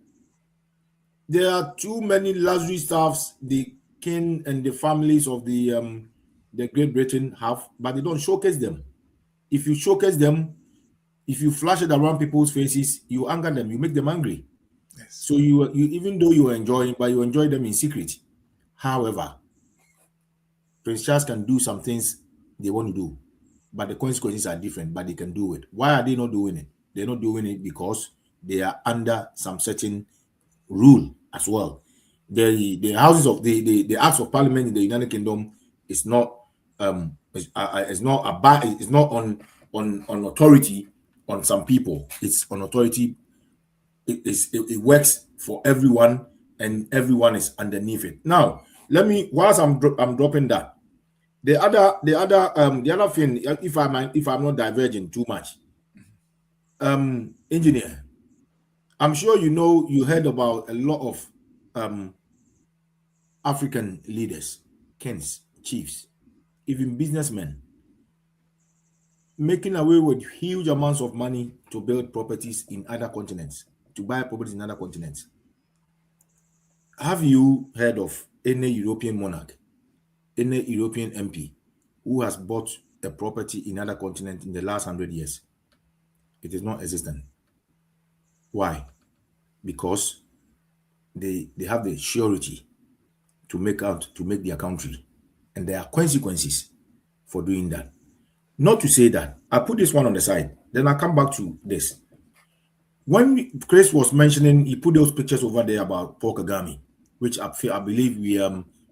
There are too many luxury stuffs the king and the families of the Great Britain have, but they don't showcase them. If you showcase them, if you flash it around people's faces, you anger them, you make them angry. Yes. So you even though you are enjoying, but you enjoy them in secret. However, Prince Charles can do some things they want to do, but the consequences are different, but they can do it. Why are they not doing it? They're not doing it because they are under some certain rule as well. The houses of the Acts of Parliament in the United Kingdom is not on authority on some people. It's on authority. It works for everyone, and everyone is underneath it. Now, whilst I'm dropping that, the other thing, if I'm not diverging too much, engineer, I'm sure you heard about a lot of African leaders, kings, chiefs, even businessmen, making away with huge amounts of money to build properties in other continents, to buy properties in other continents. Have you heard of any European monarch, any European MP who has bought a property in another continent in the last 100 years? It is not existent. Why? Because they have the surety to make their country, and there are consequences for doing that. Not to say that. I put this one on the side. Then I come back to this. When Chris was mentioning, he put those pictures over there about Paul Kagame, which I believe we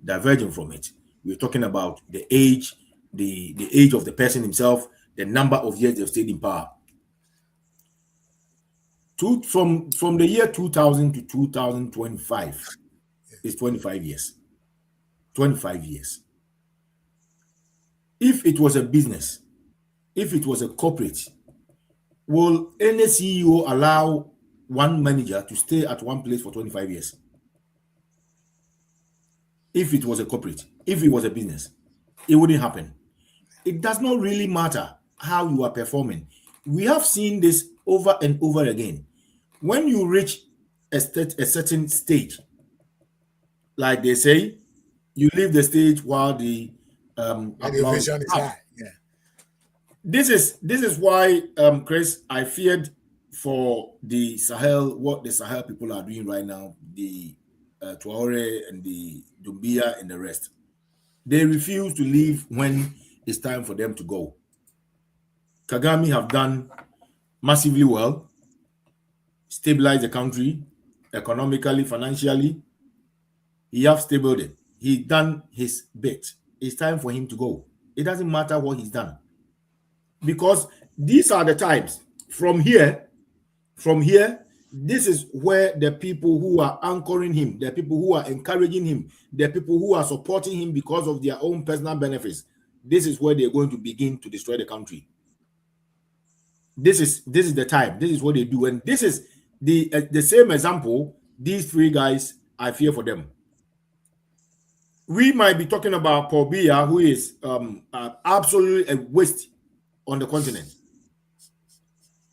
diverging from it. We're talking about the age, the age of the person himself, the number of years they've stayed in power. From the year 2000 to 2025 is 25 years. 25 years. If it was a business, if it was a corporate, will any CEO allow one manager to stay at one place for 25 years? If it was a corporate, if it was a business, it wouldn't happen. It does not really matter how you are performing. We have seen this over and over again. When you reach a certain stage, like they say, you leave the stage while the elevation is high. Yeah. This is why, Chris, I feared for the Sahel, what the Sahel people are doing right now, the Traore and the Doumbia and the rest. They refuse to leave when it's time for them to go. Kagame have done massively well, stabilized the country economically, financially. He have stabilized it. He's done his bit. It's time for him to go. It doesn't matter what he's done. Because these are the times. From here, this is where the people who are anchoring him, the people who are encouraging him, the people who are supporting him because of their own personal benefits, this is where they're going to begin to destroy the country. This is the time. This is what they do. And this is the same example. These three guys, I fear for them. We might be talking about Paul Biya, who is absolutely a waste on the continent.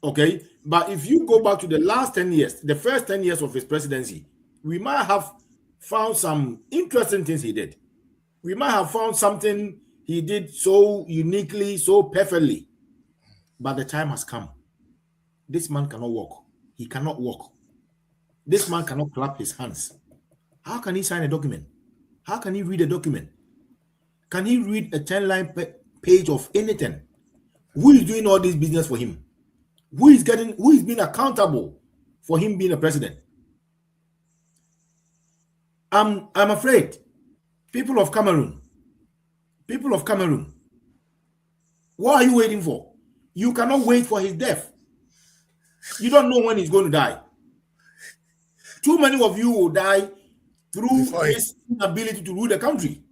Okay, but if you go back to the last 10 years, the first 10 years of his presidency, we might have found some interesting things he did. We might have found something he did so uniquely, so perfectly. But the time has come. This man cannot walk. He cannot walk. This man cannot clap his hands. How can he sign a document? How can he read a document? Can he read a 10-line page of anything? Who is doing all this business for him? Who is being accountable for him being a president? I'm afraid. People of Cameroon, what are you waiting for? You cannot wait for his death. You don't know when he's going to die. Too many of you will die through his inability to rule the country.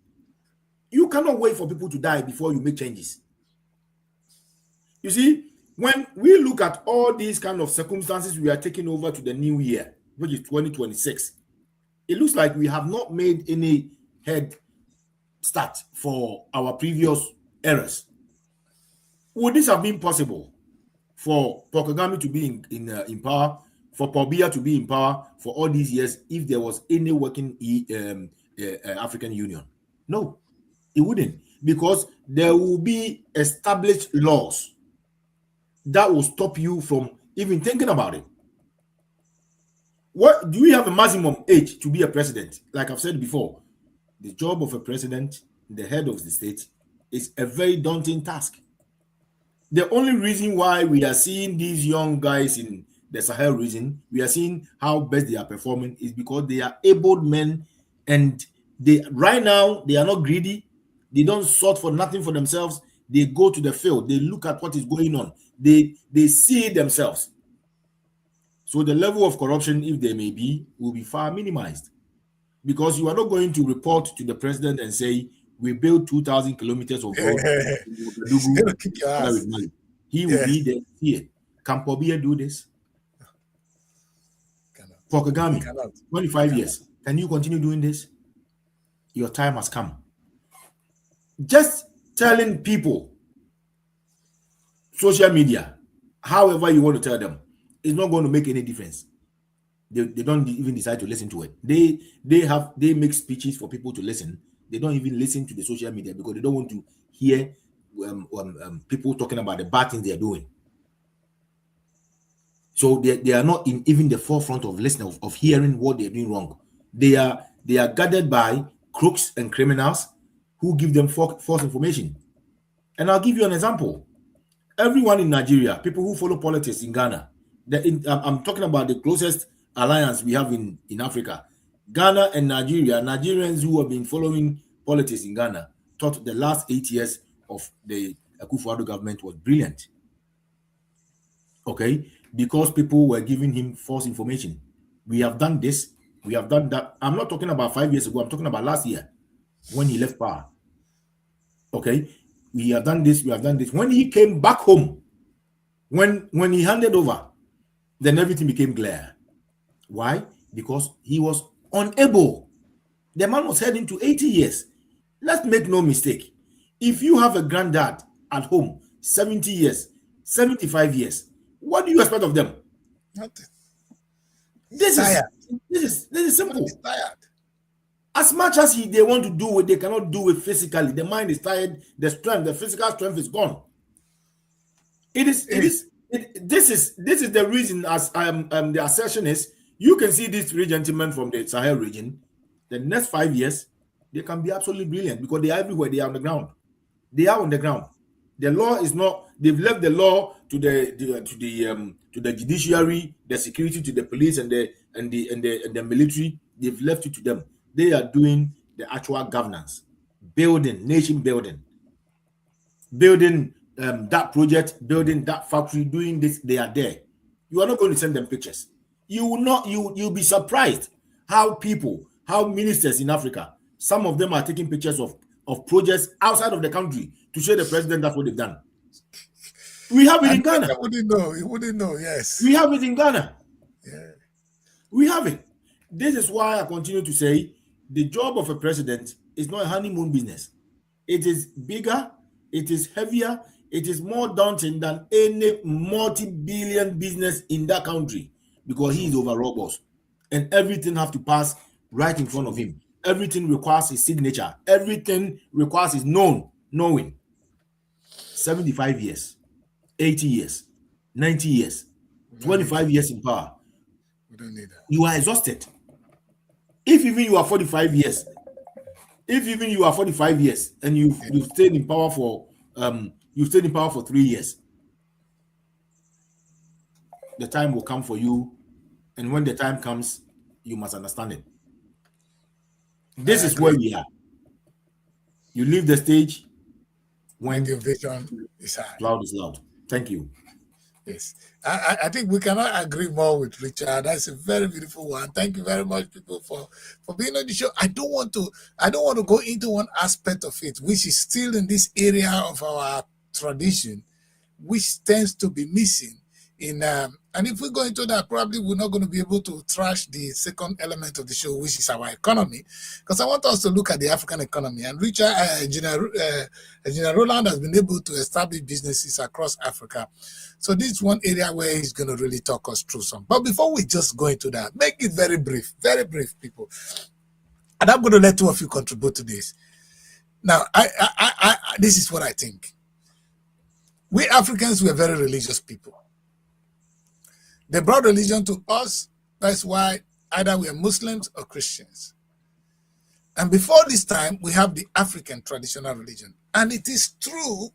You cannot wait for people to die before you make changes. You see, when we look at all these kind of circumstances we are taking over to the new year, which is 2026, it looks like we have not made any head start for our previous errors. Would this have been possible for Paul Kagame to be in power, for Paul Biya to be in power for all these years if there was any working African Union? No, it wouldn't, because there will be established laws that will stop you from even thinking about it. What do we have a maximum age to be a president? Like I've said before, the job of a president, the head of the state, is a very daunting task. The only reason why we are seeing these young guys in the Sahel region, we are seeing how best they are performing, is because they are able men, and right now they are not greedy. They don't sort for nothing for themselves. They go to the field. They look at what is going on. They see it themselves. So the level of corruption, if there may be, will be far minimized, because you are not going to report to the president and say, we built 2,000 kilometers of road. He will be there here. Can Paul Biya do this? For Kagame, 25 years. Can you continue doing this? Your time has come. Just telling people, social media, however you want to tell them, is not going to make any difference. They don't even decide to listen to it. They make speeches for people to listen. They don't even listen to the social media because they don't want to hear people talking about the bad things they are doing. So they are not in even the forefront of listening, of hearing what they're doing wrong. They are guarded by crooks and criminals who give them false information. And I'll give you an example. Everyone in Nigeria, people who follow politics in Ghana, I'm talking about the closest alliance we have in Africa. Ghana and Nigeria, Nigerians who have been following politics in Ghana thought the last 8 years of the Akufo-Addo government was brilliant. Okay, because people were giving him false information. We have done this, we have done that. I'm not talking about 5 years ago, I'm talking about last year when he left power. Okay, we have done this, we have done this. When he came back home, when he handed over, then everything became clear. Why? Because he was unable. The man was heading to 80 years. Let's make no mistake. If you have a granddad at home, 70 years, 75 years, what do you expect of them? Nothing. This is simple. He's tired. As much as they want to do it, they cannot do it physically. The mind is tired. The strength, the physical strength is gone. This is the reason, as the assertion is, you can see these three gentlemen from the Sahel region. The next 5 years, they can be absolutely brilliant because they are everywhere. They are on the ground. They are on the ground. The law is not. They've left the law to the judiciary, the security, to the police and the military. They've left it to them. They are doing the actual governance, building, nation building, building that project, building that factory, doing this. They are there. You are not going to send them pictures. You will not. You'll be surprised how ministers in Africa, some of them are taking pictures of projects outside of the country to show the president that's what they've done. We have it in Ghana. I wouldn't know. You wouldn't know. Yes. We have it in Ghana. Yeah. We have it. This is why I continue to say the job of a president is not a honeymoon business. It is bigger, it is heavier, it is more daunting than any multi-billion business in that country because he is over robust and everything have to pass right in front of him. Everything requires his signature. Everything requires his knowing. 75 years, 80 years, 90 years, 25 years in power. We don't need that. You are exhausted. If even you are 45 years, and you've stayed in power for 3 years, the time will come for you, and when the time comes, you must understand it. This is where we are. You leave the stage when the vision is high. Loud is loud. Thank you. Yes, I think we cannot agree more with Richard. That's a very beautiful one. Thank you very much, people, for being on the show. I don't want to go into one aspect of it, which is still in this area of our tradition, which tends to be missing in and if we go into that, probably we're not going to be able to trash the second element of the show, which is our economy, because I want us to look at the African economy. And Richard, Engineer Roland has been able to establish businesses across Africa. So this is one area where he's going to really talk us through some. But before we just go into that, make it very brief, people. And I'm going to let two of you contribute to this. Now, this is what I think. We Africans were very religious people. They brought religion to us. That's why either we are Muslims or Christians. And before this time, we have the African traditional religion. And it is true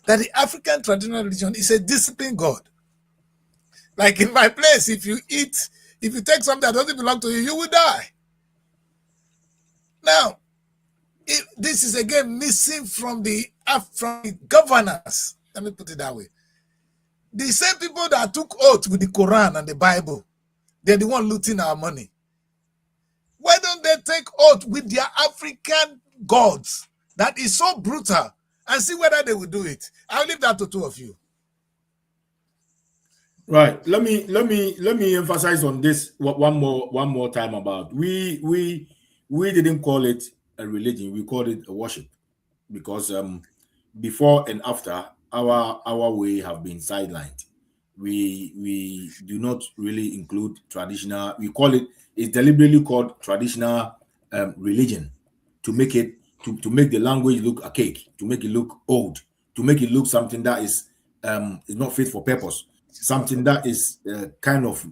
that the African traditional religion is a disciplined God. Like in my place, if you take something that doesn't belong to you, you will die. Now, this is again missing from the governance. Let me put it that way. The same people that took oath with the Quran and the Bible, they're the one looting our money. Why don't they take oath with their African gods that is so brutal and see whether they will do it? I'll leave that to two of you. Right. Let me emphasize on this one more time about we didn't call it a religion, we called it a worship, because before and after our way have been sidelined. We do not really include traditional. We call it's deliberately called traditional religion to make it to make the language look archaic, to make it look old, to make it look something that is not fit for purpose, something that is kind of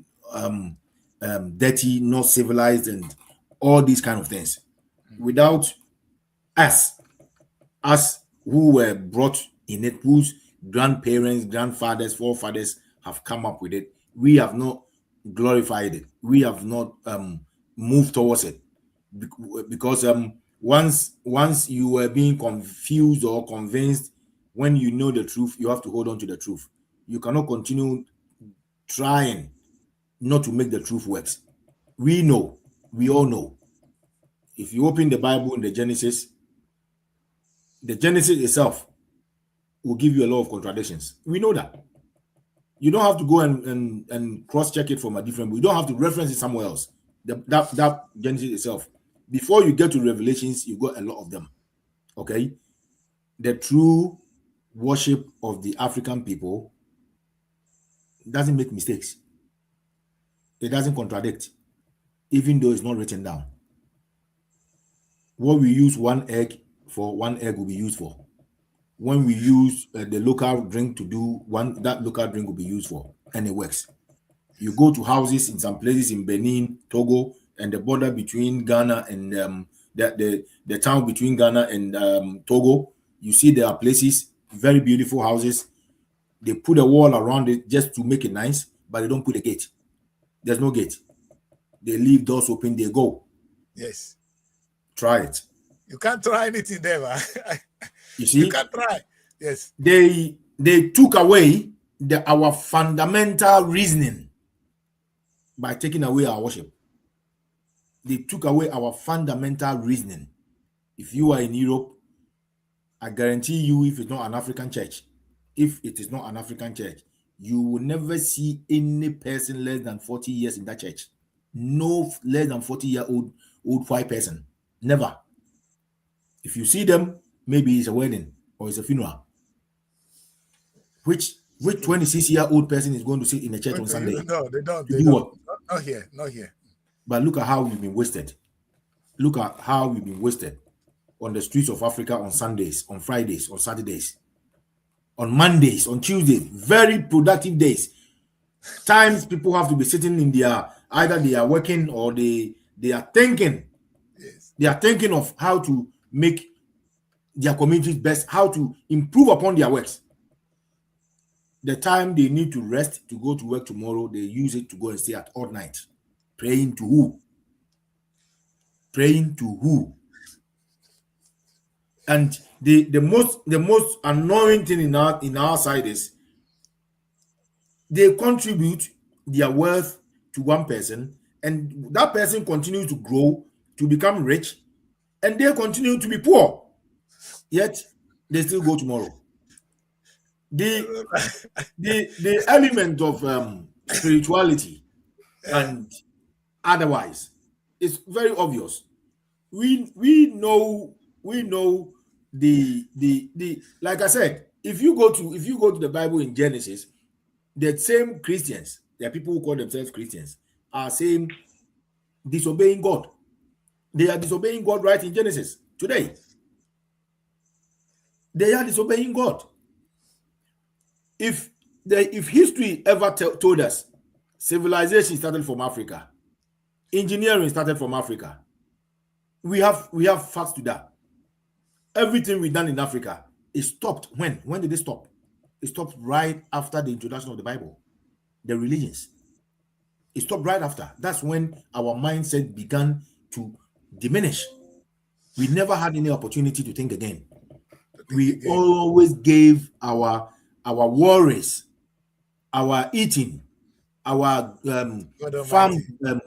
dirty, not civilized, and all these kind of things. Without us who were brought in it, whose grandparents, grandfathers, forefathers have come up with it. We have not glorified it. We have not moved towards it, because once you were being confused or convinced, when you know the truth, you have to hold on to the truth. You cannot continue trying not to make the truth work. We all know. If you open the Bible in the Genesis itself will give you a lot of contradictions. We know that. You don't have to go and cross-check it from a different book. You don't have to reference it somewhere else. That Genesis itself. Before you get to Revelations, you got a lot of them. Okay? The true worship of the African people doesn't make mistakes. It doesn't contradict, even though it's not written down. What we use one egg for, one egg will be used for. When we use the local drink to do one, that local drink will be used for, and it works. You go to houses in some places in Benin, Togo, and the border between Ghana and the town between Ghana and Togo, you see there are places, very beautiful houses. They put a wall around it just to make it nice, but they don't put a gate. There's no gate. They leave doors open, they go. Yes. Try it. You can't try anything there, man. You see? You can't try. Yes. They took away our fundamental reasoning by taking away our worship. They took away our fundamental reasoning. If you are in Europe, I guarantee you, if it's not an African church, you will never see any person less than 40 years in that church. No less than 40-year-old white person. Never. If you see them, maybe it's a wedding or it's a funeral. Which 26-year-old person is going to sit in a church on Sunday? No, they don't. To do what? Not here. Not here. But look at how we've been wasted. Look at how we've been wasted on the streets of Africa on Sundays, on Fridays, on Saturdays, on Mondays, on Tuesdays. Very productive days. Times people have to be sitting in either they are working or they are thinking. Yes. They are thinking of how to make their communities best, how to improve upon their works. The time they need to rest to go to work tomorrow, they use it to go and stay at all night. Praying to who? Praying to who? And the most annoying thing in our side is they contribute their wealth to one person, and that person continues to grow to become rich, and they continue to be poor. Yet they still go tomorrow. The element of spirituality and otherwise is very obvious. We know the like I said, if you go to the Bible in Genesis, the same Christians, there are people who call themselves Christians, are saying disobeying God. They are disobeying God right in Genesis today. They are disobeying God. If history ever told us civilization started from Africa, engineering started from Africa, we have facts to that. Everything we've done in Africa is stopped. When did it stop? It stopped right after the introduction of the Bible, the religions. It stopped right after. That's when our mindset began to diminish. We never had any opportunity to think again. We always gave our worries, our eating, our farm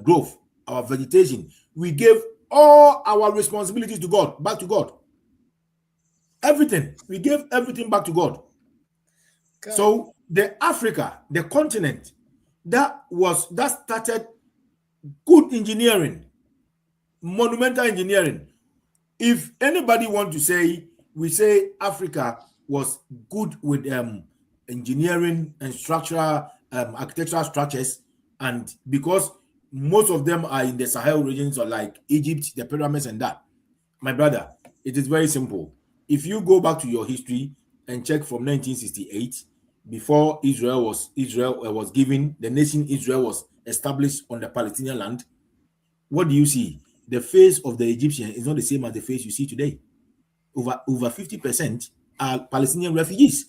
growth, our vegetation. We gave all our responsibilities to God, back to God. Everything. We gave everything back to God. So the Africa, the continent, that started good engineering, monumental engineering. If anybody want to say, we say Africa was good with engineering and structural architectural structures, and because most of them are in the Sahel regions or like Egypt, the pyramids and that. My brother, it is very simple. If you go back to your history and check from 1968, before Israel was given, the nation Israel was established on the Palestinian land, what do you see? The face of the Egyptian is not the same as the face you see today. Over 50% are Palestinian refugees.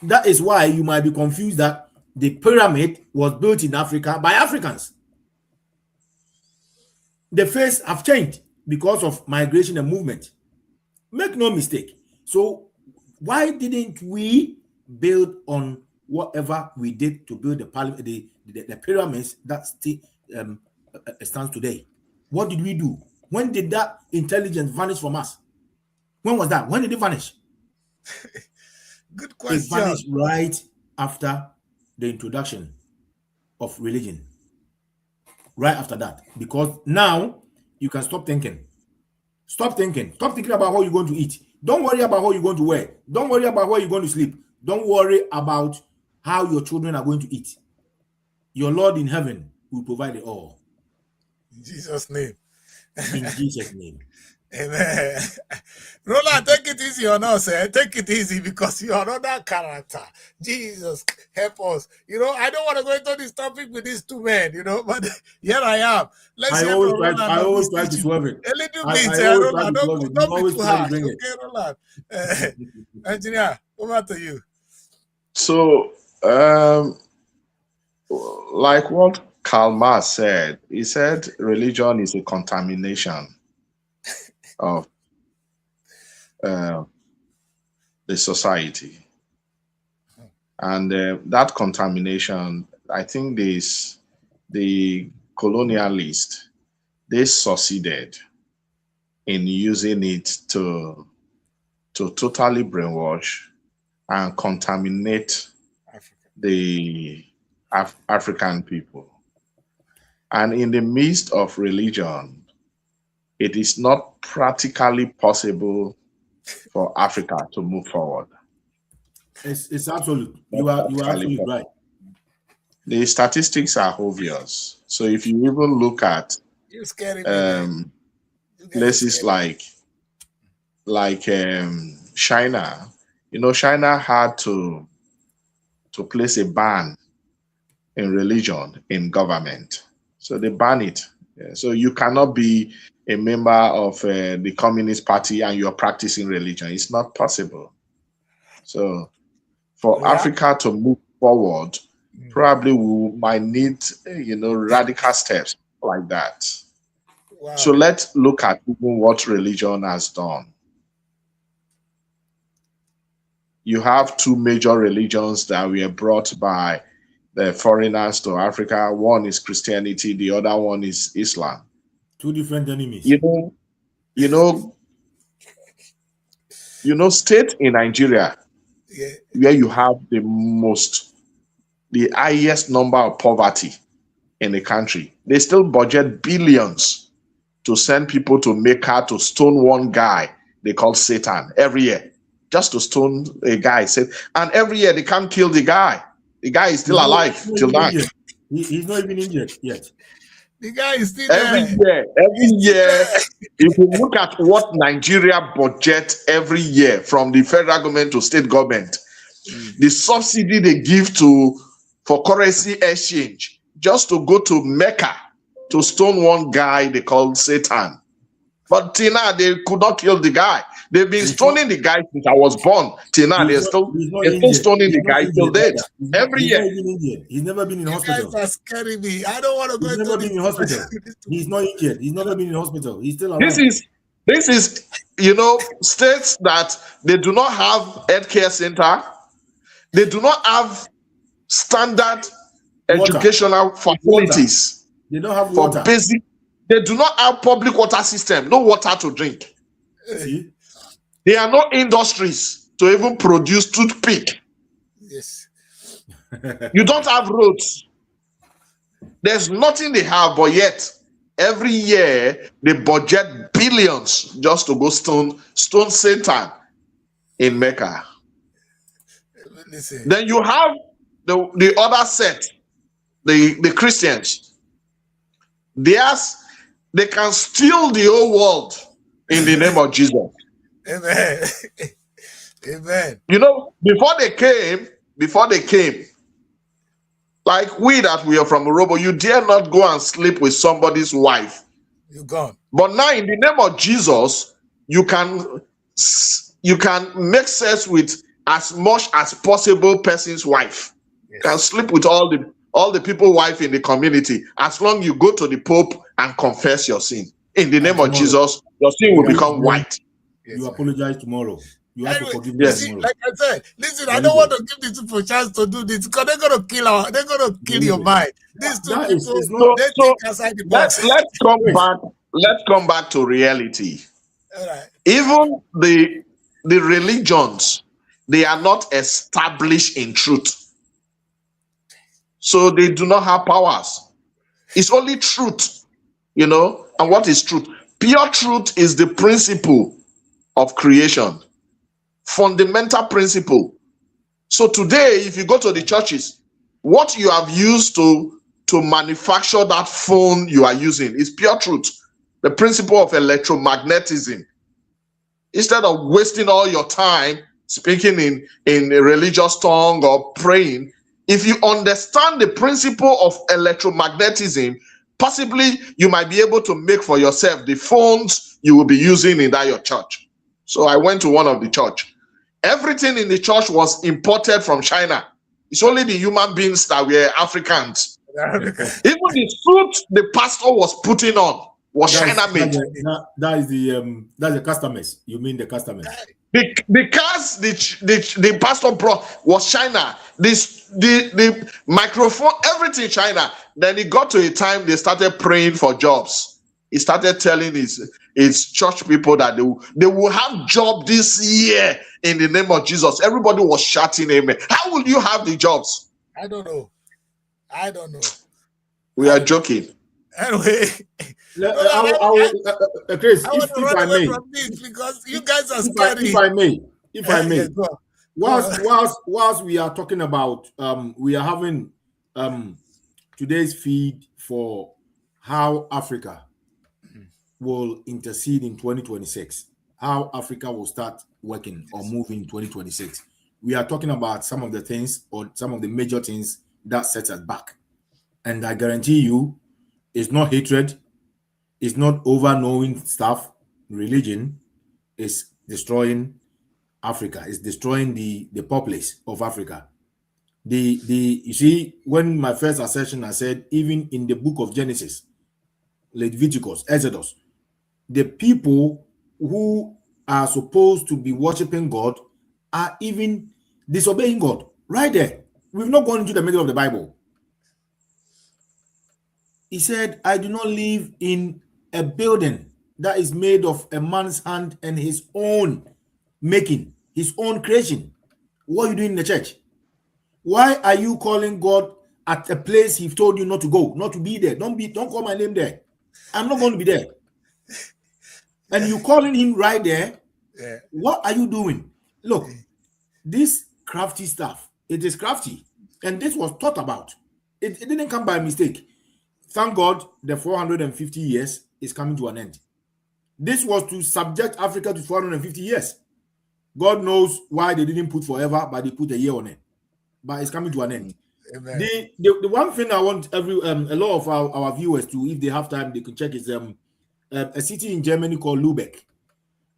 That is why you might be confused that the pyramid was built in Africa by Africans. The face have changed because of migration and movement. Make no mistake. So why didn't we build on whatever we did to build the pyramids that still stands today? What did we do? When did that intelligence vanish from us? When was that? When did it vanish? Good question. It vanished right after the introduction of religion. Right after that. Because now you can stop thinking. Stop thinking. Stop thinking about how you're going to eat. Don't worry about how you're going to wear. Don't worry about where you're going to sleep. Don't worry about how your children are going to eat. Your Lord in heaven will provide it all. In Jesus' name. In Jesus' name. Amen. Roland, take it easy on us, eh? Take it easy because you're another character. Jesus, help us. I don't want to go into this topic with these two men, but here I am. I always try to swerve it. A little bit, Roland. Don't be too hard. Okay, Roland. Engineer, over to you. So, like what Karl Marx said, he said religion is a contamination of the society. And that contamination, I think the colonialists, they succeeded in using it to totally brainwash and contaminate the African people. And in the midst of religion, it is not practically possible for Africa to move forward. It's absolute. You are absolutely right. The statistics are obvious. So if you even look at places like China, China had to place a ban in religion in government. So they ban it. So you cannot be a member of the Communist Party and you're practicing religion. It's not possible. So for Africa to move forward, probably we might need, radical steps like that. Wow. So let's look at even what religion has done. You have two major religions that were brought by the foreigners to Africa. One is Christianity, the other one is Islam. Two different enemies. State in Nigeria, where you have the highest number of poverty in the country, they still budget billions to send people to Mecca to stone one guy they call Satan every year, just to stone a guy. And every year they can't kill the guy. The guy is still alive till now. He's not even injured yet. The guy is still there. Every year, if you look at what Nigeria budgets every year from the federal government to state government, the subsidy they give for currency exchange, just to go to Mecca to stone one guy they call Satan. But till now, they could not kill the guy. They've been stoning the guy since I was born. Till now, they're still stoning the guy till date. Every year. He's never been in hospital. You guys are scaring me. I don't want to go into this. He's never been in hospital. He's not injured. He's never been in hospital. He's still alive. This is states that they do not have healthcare center. They do not have standard educational facilities. They don't have for water. Basic. They do not have public water system. No water to drink. See? There are no industries to even produce toothpick. Yes. You don't have roads. There's nothing they have, but yet every year they budget billions just to go stone Satan in Mecca. Listen. Then you have the other set, the Christians. They can steal the whole world in the name of Jesus. Amen. Amen. Before they came, like we that we are from Urobo, you dare not go and sleep with somebody's wife. You're gone. But now in the name of Jesus, you can make sex with as much as possible person's wife. Yes. Can sleep with all the people wife in the community, as long you go to the Pope and confess your sin in the name of Jesus, your sin will become white. You apologize tomorrow. You have to forgive me tomorrow. Like I said, listen, I don't want to give these people a chance to do this because they're gonna kill your mind. These two people, they think outside the box. Let's come back to reality. All right. Even the religions, they are not established in truth. So they do not have powers. It's only truth, And what is truth? Pure truth is the principle of creation. Fundamental principle. So today, if you go to the churches, what you have used to manufacture that phone you are using is pure truth. The principle of electromagnetism. Instead of wasting all your time speaking in a religious tongue or praying, if you understand the principle of electromagnetism, possibly you might be able to make for yourself the phones you will be using in that your church. So I went to one of the church. Everything in the church was imported from China. It's only the human beings that were Africans. Even the suit the pastor was putting on was China made. That's the customers. You mean the customers? Because the pastor brought was China. The microphone, everything China. Then it got to a time they started praying for jobs. He started telling his church people that they will have job this year in the name of Jesus. Everybody was shouting amen. How will you have the jobs? I don't know. We are joking. Anyway, Chris, if I may, because you guys are scary. If I may, whilst we are talking about, we are having today's feed for how Africa will intercede in 2026, how Africa will start working or moving in 2026. We are talking about some of the things or some of the major things that sets us back. And I guarantee you, it's not hatred, it's not over-knowing stuff. Religion is destroying Africa, it's destroying the populace of Africa. You see, when my first assertion, I said, even in the book of Genesis, Leviticus, Exodus, the people who are supposed to be worshiping God are even disobeying God. Right there. We've not gone into the middle of the Bible. He said, I do not live in a building that is made of a man's hand and his own making, his own creation. What are you doing in the church? Why are you calling God at a place he told you not to go, not to be there? Don't call my name there. I'm not going to be there. And you calling him right there. Yeah. What are you doing? Look, this crafty stuff, it is crafty. And this was thought about. It didn't come by mistake. Thank God the 450 years is coming to an end. This was to subject Africa to 450 years. God knows why they didn't put forever, but they put a year on it. But it's coming to an end. Amen. The one thing I want a lot of our viewers to, if they have time, they can check is a city in Germany called Lübeck.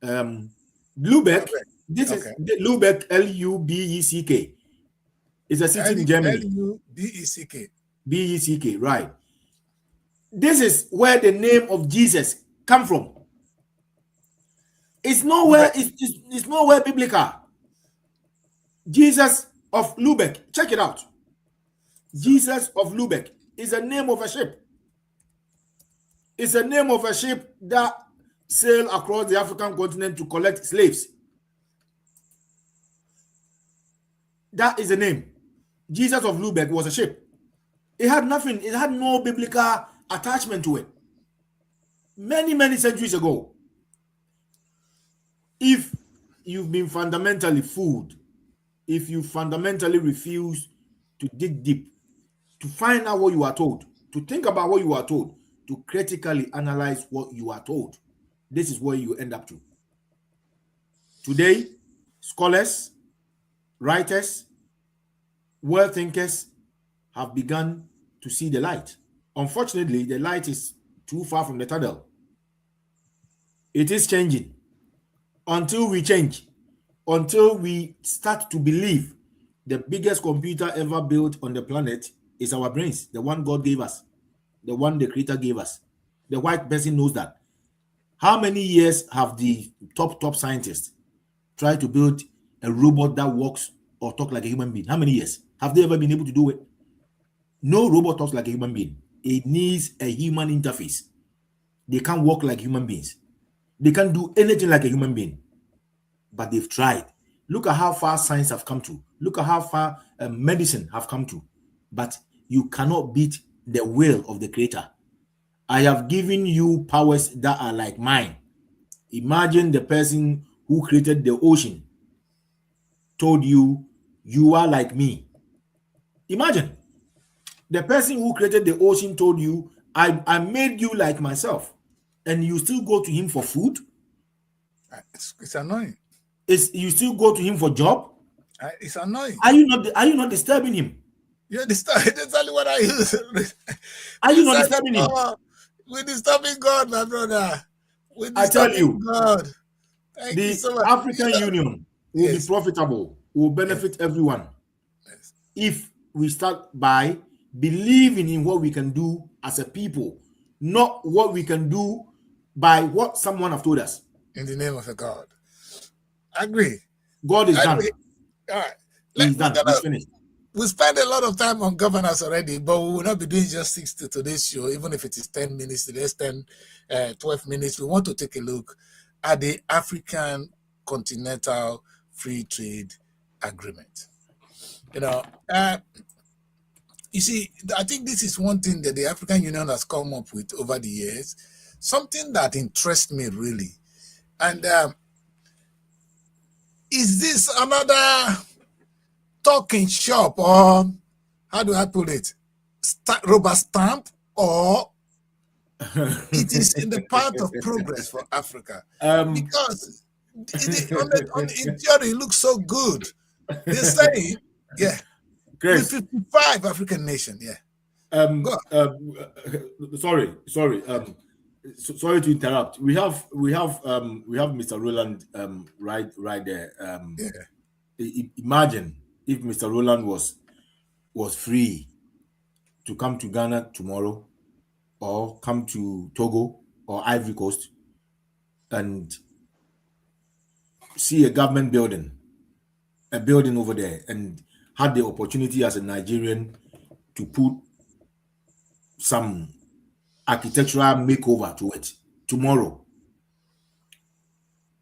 Lübeck. This is Lübeck, L-U-B-E-C-K. It's a city in Germany. L-U-B-E-C-K. B-E-C-K, right. This is where the name of Jesus come from. It's nowhere, it's nowhere biblical. Jesus of Lübeck. Check it out. Jesus of Lübeck is a name of a ship. It's a name of a ship that sailed across the African continent to collect slaves. That is the name. Jesus of Lübeck was a ship. It had nothing. It had no biblical attachment to it. Many, many centuries ago. If you've been fundamentally fooled, if you fundamentally refuse to dig deep, to find out what you are told, to think about what you are told, to critically analyze what you are told, this is where you end up to. Today, scholars, writers, world thinkers have begun to see the light. Unfortunately, the light is too far from the tunnel. It is changing. Until we change, until we start to believe the biggest computer ever built on the planet is our brains, the one God gave us, the one the Creator gave us. The white person knows that. How many years have the top scientists tried to build a robot that walks or talks like a human being? How many years? Have they ever been able to do it? No robot talks like a human being. It needs a human interface. They can't walk like human beings. They can't do anything like a human being. But they've tried. Look at how far science have come to. Look at how far medicine have come to. But you cannot beat the will of the Creator. I have given you powers that are like mine. Imagine the person who created the ocean told you, you are like me. Imagine the person who created the ocean told you, I made you like myself, and you still go to him for food. It's annoying. You still go to him for job. It's annoying. Are you not disturbing him? You're disturbing. That's only what I use. Are you not disturbing him? We're disturbing God, my brother. I tell you, God. Thank you so much. African Union will be profitable, will benefit everyone if we start by believing in what we can do as a people, not what we can do by what someone have told us. In the name of a God. I agree. God is done. All right. He's done. He's finished. We spend a lot of time on governance already, but we will not be doing justice to today's show, even if it is 10 minutes, today's 12 minutes. We want to take a look at the African Continental Free Trade Agreement. You see, I think this is one thing that the African Union has come up with over the years, something that interests me really. And is this another talking shop, or how do I put it, rubber stamp, or it is in the path of progress for Africa? Because in theory, it looks so good. They say, yeah, Great. 55 African nation, yeah. Sorry to interrupt. We have Mr. Roland right there. Imagine if Mr. Roland was free to come to Ghana tomorrow, or come to Togo or Ivory Coast and see a government building over there, and had the opportunity as a Nigerian to put some architectural makeover to it tomorrow.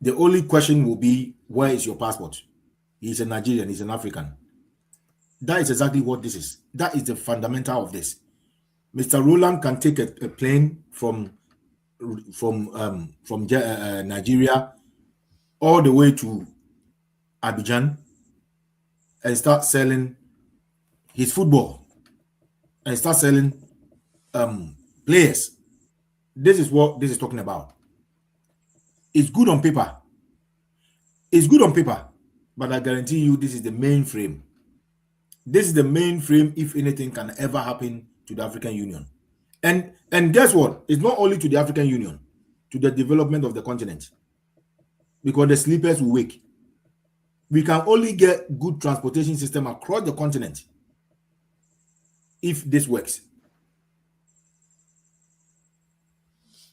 The only question will be, where is your passport? He's a Nigerian, he's an African. That is exactly what this is. That is the fundamental of this. Mr. Roland can take a plane from Nigeria all the way to Abidjan and start selling his football and start selling players. This is what this is talking about. It's good on paper. It's good on paper, but I guarantee you this is the mainframe. This is the mainframe if anything can ever happen to the African Union. And guess what? It's not only to the African Union, to the development of the continent. Because the sleepers will wake. We can only get good transportation system across the continent if this works.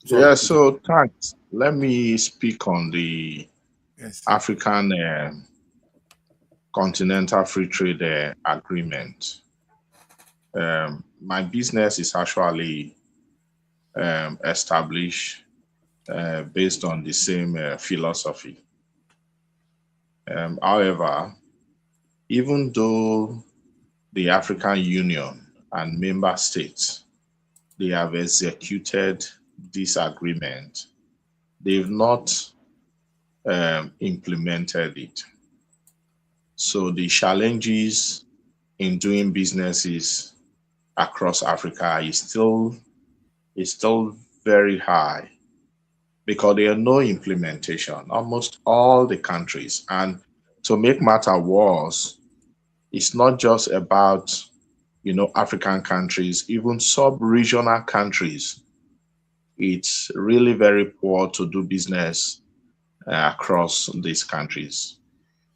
So thanks. Let me speak on the African Continental Free Trade Agreement. My business is actually established based on the same philosophy. However, even though the African Union and member states, they have executed this agreement, they've not implemented it. So the challenges in doing businesses across Africa is still very high, because there are no implementation, almost all the countries. And to make matter worse, it's not just about, African countries, even sub-regional countries. It's really very poor to do business across these countries.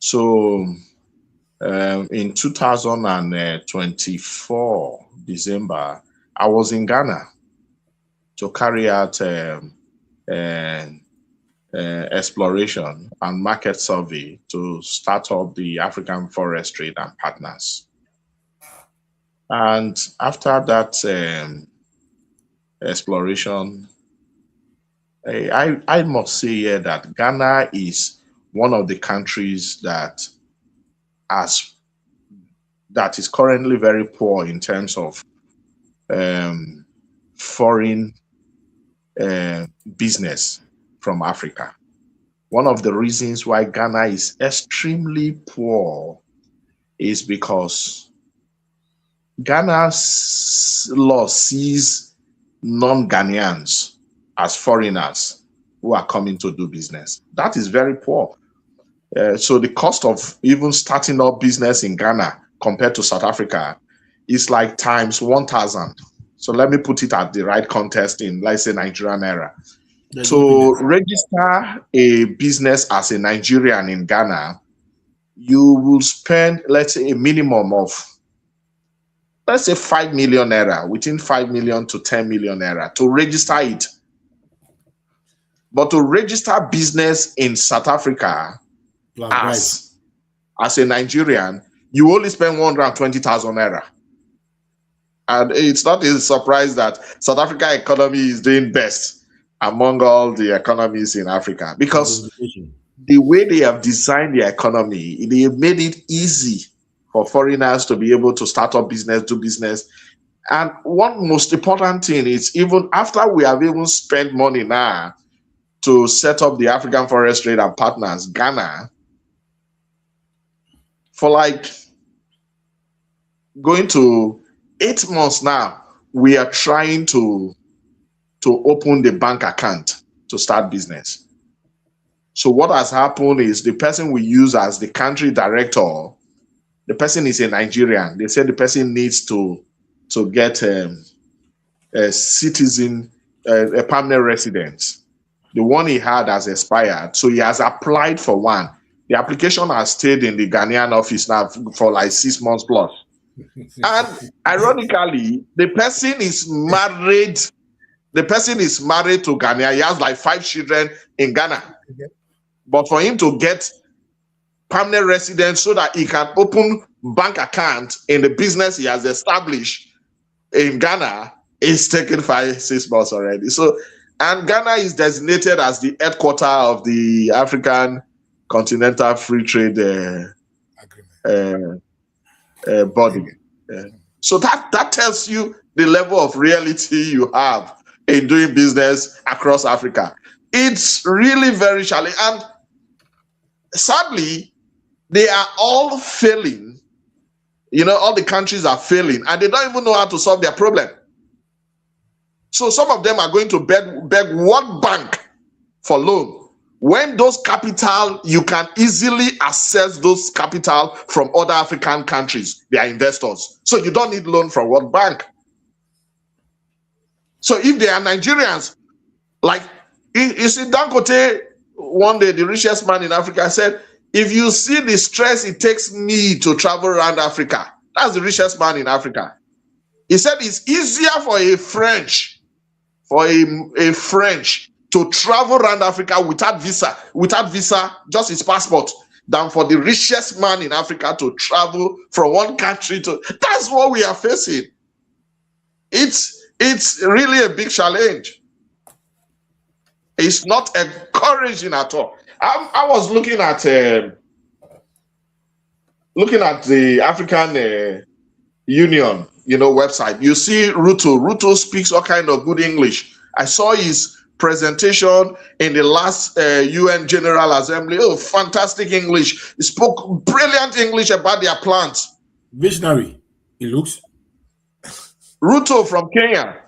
So in 2024, December, I was in Ghana to carry out exploration and market survey to start up the African Forest Trade and Partners. And after that exploration, I must say here that Ghana is one of the countries that is currently very poor in terms of foreign business from Africa. One of the reasons why Ghana is extremely poor is because Ghana's law sees non-Ghanaians as foreigners who are coming to do business. That is very poor. So the cost of even starting up business in Ghana compared to South Africa is like times 1,000. So let me put it at the right context in, let's say, Nigerian era. To register a business as a Nigerian in Ghana, you will spend, let's say, a minimum of, let's say, 5 million naira, within 5 million to 10 million naira to register it. But to register business in South Africa as a Nigerian, you only spend 120,000 naira. And it's not a surprise that South Africa economy is doing best among all the economies in Africa, because the way they have designed the economy, they have made it easy for foreigners to be able to start up business, do business. And one most important thing is, even after we have even spent money now to set up the African Forest Trade and Partners, Ghana, for like going to 8 months now, we are trying to open the bank account to start business. So what has happened is the person we use as the country director, the person is a Nigerian. They said the person needs to get a citizen, a permanent resident. The one he had has expired, so he has applied for one. The application has stayed in the Ghanaian office now for like 6 months plus. And ironically, the person is married. The person is married to Ghana. He has like 5 children in Ghana. But for him to get permanent residence so that he can open bank account in the business he has established in Ghana, it's taken 5-6 months already. So, and Ghana is designated as the headquarter of the African Continental Free Trade body. So that tells you the level of reality you have in doing business across Africa. It's really very challenging. And sadly, they are all failing. You know, all the countries are failing, and they don't even know how to solve their problem. So some of them are going to beg World Bank for loan. When those capital, you can easily access those capital from other African countries. They are investors. So you don't need loan from World Bank. So if they are Nigerians, like, you see, Dangote, one day, the richest man in Africa, said, if you see the stress it takes me to travel around Africa, that's the richest man in Africa. He said it's easier for a French to travel around Africa without visa, just his passport, than for the richest man in Africa to travel from one country to. That's what we are facing. It's really a big challenge. It's not encouraging at all. I was looking at the African Union, website. You see Ruto. Ruto speaks all kind of good English. I saw his presentation in the last UN General Assembly. Oh, fantastic English. He spoke brilliant English about their plans. Visionary, it looks. Ruto from Kenya.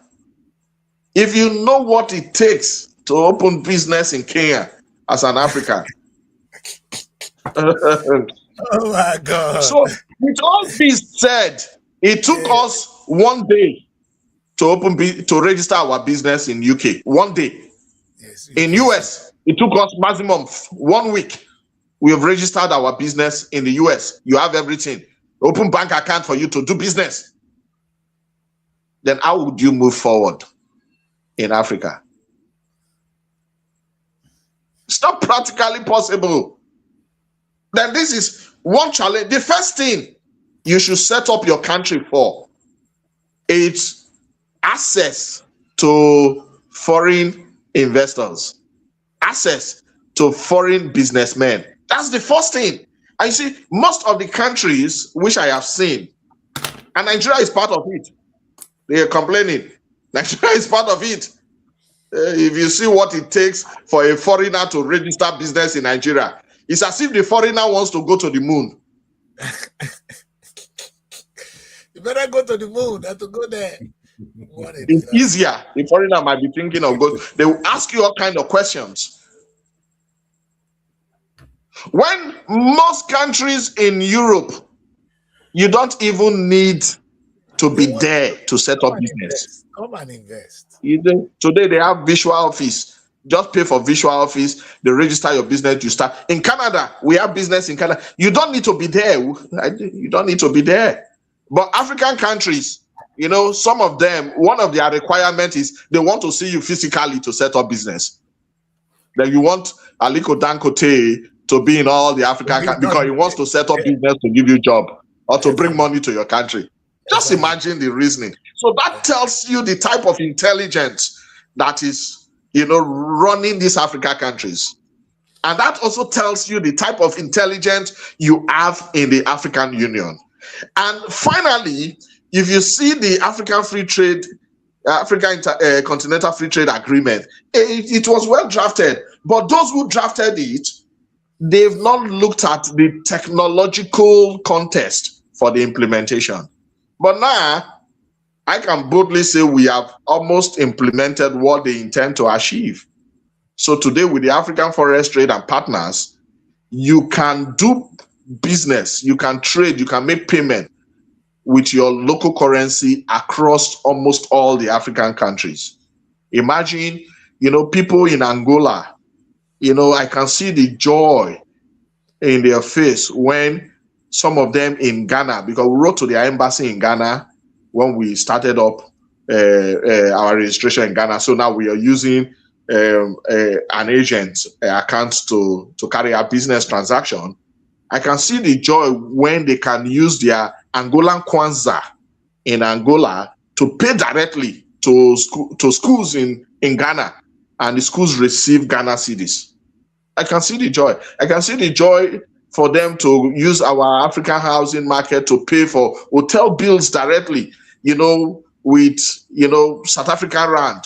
If you know what it takes to open business in Kenya as an African. Oh my God. So with all this said, it took us 1 day to register our business in UK. 1 day. Yes, in US, it took us maximum 1 week. We have registered our business in the US. You have everything. Open bank account for you to do business. Then how would you move forward in Africa? It's not practically possible. Then this is one challenge. The first thing you should set up your country for is access to foreign investors, access to foreign businessmen. That's the first thing. And you see, most of the countries which I have seen, and Nigeria is part of it, they are complaining. Nigeria is part of it. If you see what it takes for a foreigner to register business in Nigeria, it's as if the foreigner wants to go to the moon. You better go to the moon than to go there. It's easier. The foreigner might be thinking of going. They will ask you all kind of questions. When most countries in Europe, you don't even need to be there to set up business. Come and invest. Today they have visual office. Just pay for visual office. They register your business. You start. In Canada, we have business in Canada. You don't need to be there. You don't need to be there. But African countries, you know, some of them, one of their requirements is they want to see you physically to set up business. Then you want Aliko Dangote to be in all the African countries because he wants to set up business to give you a job or to bring money to your country. Just imagine the reasoning. So that tells you the type of intelligence that is, you know, running these African countries. And that also tells you the type of intelligence you have in the African Union. And finally, if you see the African Free Trade, Continental Free Trade Agreement, it was well drafted. But those who drafted it, they've not looked at the technological context for the implementation. But now, I can boldly say we have almost implemented what they intend to achieve. So today, with the African Forest Trade and Partners, you can do business, you can trade, you can make payment with your local currency across almost all the African countries. Imagine, you know, people in Angola, you know, I can see the joy in their face when some of them in Ghana, because we wrote to their embassy in Ghana when we started up our registration in Ghana. So now we are using an agent account to carry out business transaction. I can see the joy when they can use their Angolan Kwanza in Angola to pay directly to schools in Ghana, and the schools receive Ghana cedis. I can see the joy. I can see the joy for them to use our African housing market to pay for hotel bills directly, you know, with, you know, South African rand.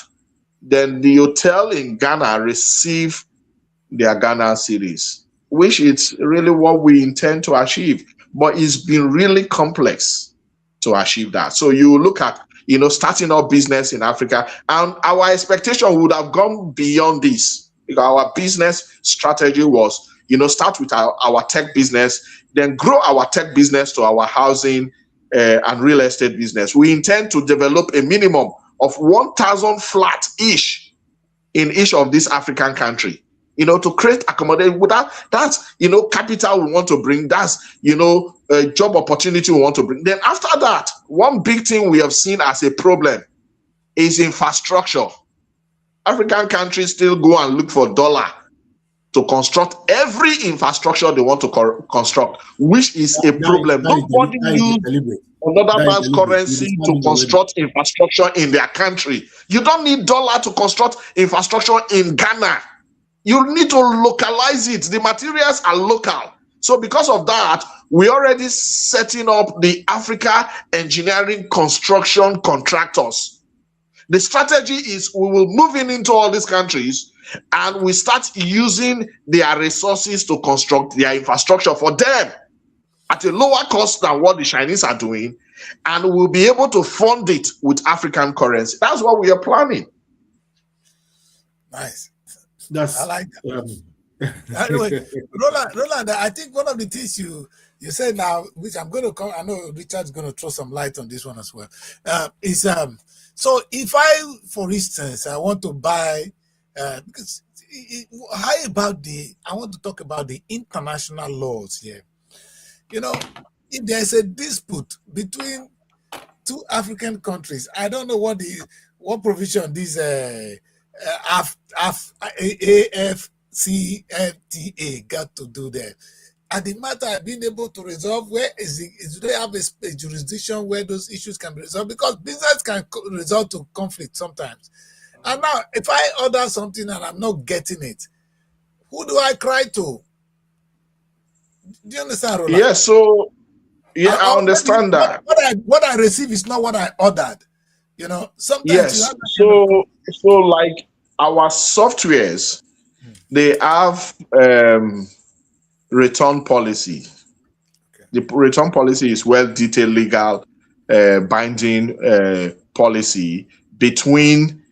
Then the hotel in Ghana receive their Ghana cedis, which is really what we intend to achieve. But it's been really complex to achieve that. So you look at, you know, starting up business in Africa, and our expectation would have gone beyond this, because our business strategy was, you know, start with our tech business, then grow our tech business to our housing and real estate business. We intend to develop a minimum of 1,000 flat-ish in each of these African countries, you know, to create accommodation. Without that's, you know, capital we want to bring, that's, you know, a job opportunity we want to bring. Then after that, one big thing we have seen as a problem is infrastructure. African countries still go and look for dollar to construct every infrastructure they want to construct, which is a problem. Nobody uses another man's currency to construct infrastructure in their country. You don't need dollar to construct infrastructure in Ghana. You need to localize it. The materials are local. So because of that, we're already setting up the Africa Engineering Construction Contractors. The strategy is we will move into all these countries and we start using their resources to construct their infrastructure for them at a lower cost than what the Chinese are doing, and we'll be able to fund it with African currency. That's what we are planning. Nice. That's, I like that. Anyway, Roland, I think one of the things you said now, which I'm going to come, I know Richard's going to throw some light on this one as well, is so if I, for instance, I want to buy, because how about I want to talk about the international laws here. You know, if there's a dispute between two African countries, I don't know what provision this AFCFTA got to do there. And the matter of being able to resolve, where do they have a jurisdiction where those issues can be resolved? Because business can result to conflict sometimes. And now, if I order something and I'm not getting it, who do I cry to? Do you understand, Roland? Yeah, so I understand that. What I receive is not what I ordered. You know, sometimes yes. So like our softwares, they have return policy. Okay. The return policy is well detailed legal binding policy between